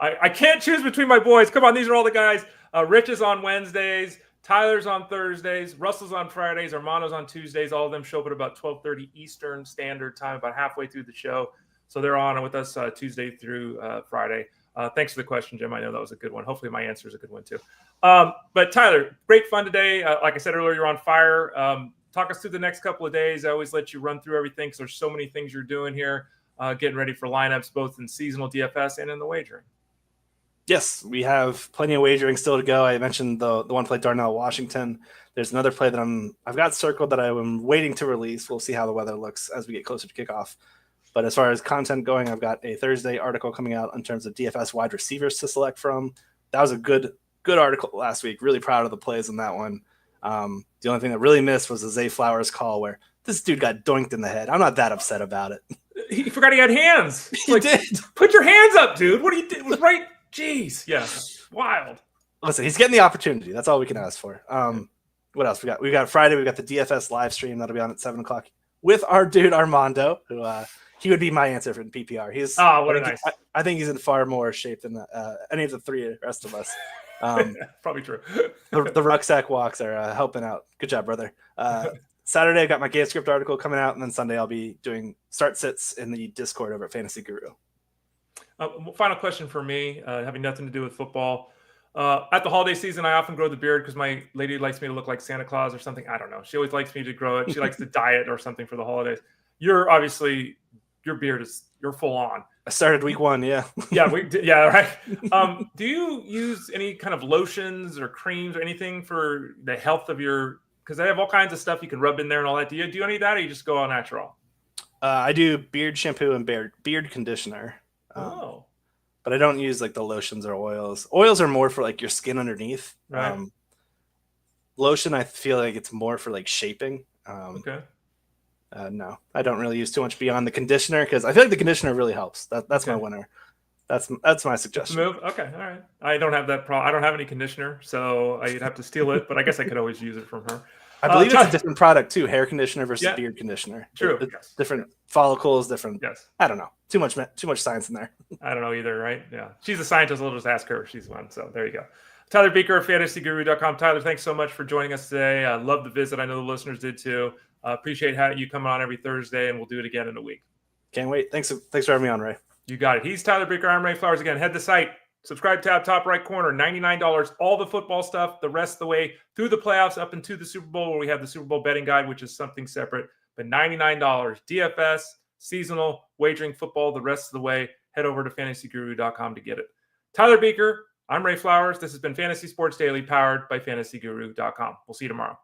I can't choose between my boys. Come on, these are all the guys. Rich is on Wednesdays. Tyler's on Thursdays. Russell's on Fridays. Armando's on Tuesdays. All of them show up at about 12:30 Eastern Standard Time, about halfway through the show. So they're on with us Tuesday through Friday. Thanks for the question, Jim. I know that was a good one. Hopefully my answer is a good one too. But Tyler, great fun today. Like I said earlier, you're on fire. Talk us through the next couple of days. I always let you run through everything because there's so many things you're doing here, getting ready for lineups, both in seasonal DFS and in the wagering. Yes, we have plenty of wagering still to go. I mentioned the one play Darnold Washington. There's another play that I've got circled that I'm waiting to release. We'll see how the weather looks as we get closer to kickoff. But as far as content going, I've got a Thursday article coming out in terms of DFS wide receivers to select from. That was a good article last week. Really proud of the plays in that one. The only thing that really missed was the Zay Flowers call where this dude got doinked in the head. I'm not that upset about it. He forgot he had hands. He did. Put your hands up, dude. What are you doing? It was right. Jeez. Yeah. Wild. Listen, he's getting the opportunity. That's all we can ask for. What else we got? We got Friday. We got the DFS live stream that'll be on at 7:00 with our dude Armando, who he would be my answer for PPR. Nice. I think he's in far more shape than any of the three rest of us. Probably true. The rucksack walks are helping out. Good job, brother. Saturday, I got my game script article coming out, and then Sunday I'll be doing start sits in the Discord over at Fantasy Guru. Final question for me, having nothing to do with football. At the holiday season, I often grow the beard because my lady likes me to look like Santa Claus or something. I don't know. She always likes me to grow it. She likes to dye it or something for the holidays. You're obviously, your beard is, you're full on. I started week 1, yeah. Yeah, right. Do you use any kind of lotions or creams or anything for the health of your, because they have all kinds of stuff you can rub in there and all that. Do you do any of that, or you just go all natural? I do beard shampoo and beard conditioner. But I don't use like the lotions or oils. Oils are more for like your skin underneath. Right. Lotion, I feel like it's more for like shaping. Okay. No, I don't really use too much beyond the conditioner because I feel like the conditioner really helps. That's my winner. That's my suggestion. Move. Okay. All right. I don't have that problem. I don't have any conditioner, so I'd have to steal it. But I guess I could always use it from her. I believe it's a different product too. Hair conditioner versus beard conditioner. True. Yes. Different follicles, different. Yes. I don't know. Too much science in there. I don't know either, right? Yeah. She's a scientist. We'll just ask her. She's one. So there you go. Tyler Beaker of fantasyguru.com. Tyler, thanks so much for joining us today. I love the visit. I know the listeners did too. Appreciate how you come on every Thursday, and we'll do it again in a week. Can't wait. Thanks for having me on, Ray. You got it. He's Tyler Beaker. I'm Ray Flowers. Again, head to the site. Subscribe tab, top right corner, $99. All the football stuff, the rest of the way through the playoffs up into the Super Bowl, where we have the Super Bowl betting guide, which is something separate. But $99, DFS, seasonal, wagering football, the rest of the way. Head over to fantasyguru.com to get it. Tyler Beaker, I'm Ray Flowers. This has been Fantasy Sports Daily, powered by fantasyguru.com. We'll see you tomorrow.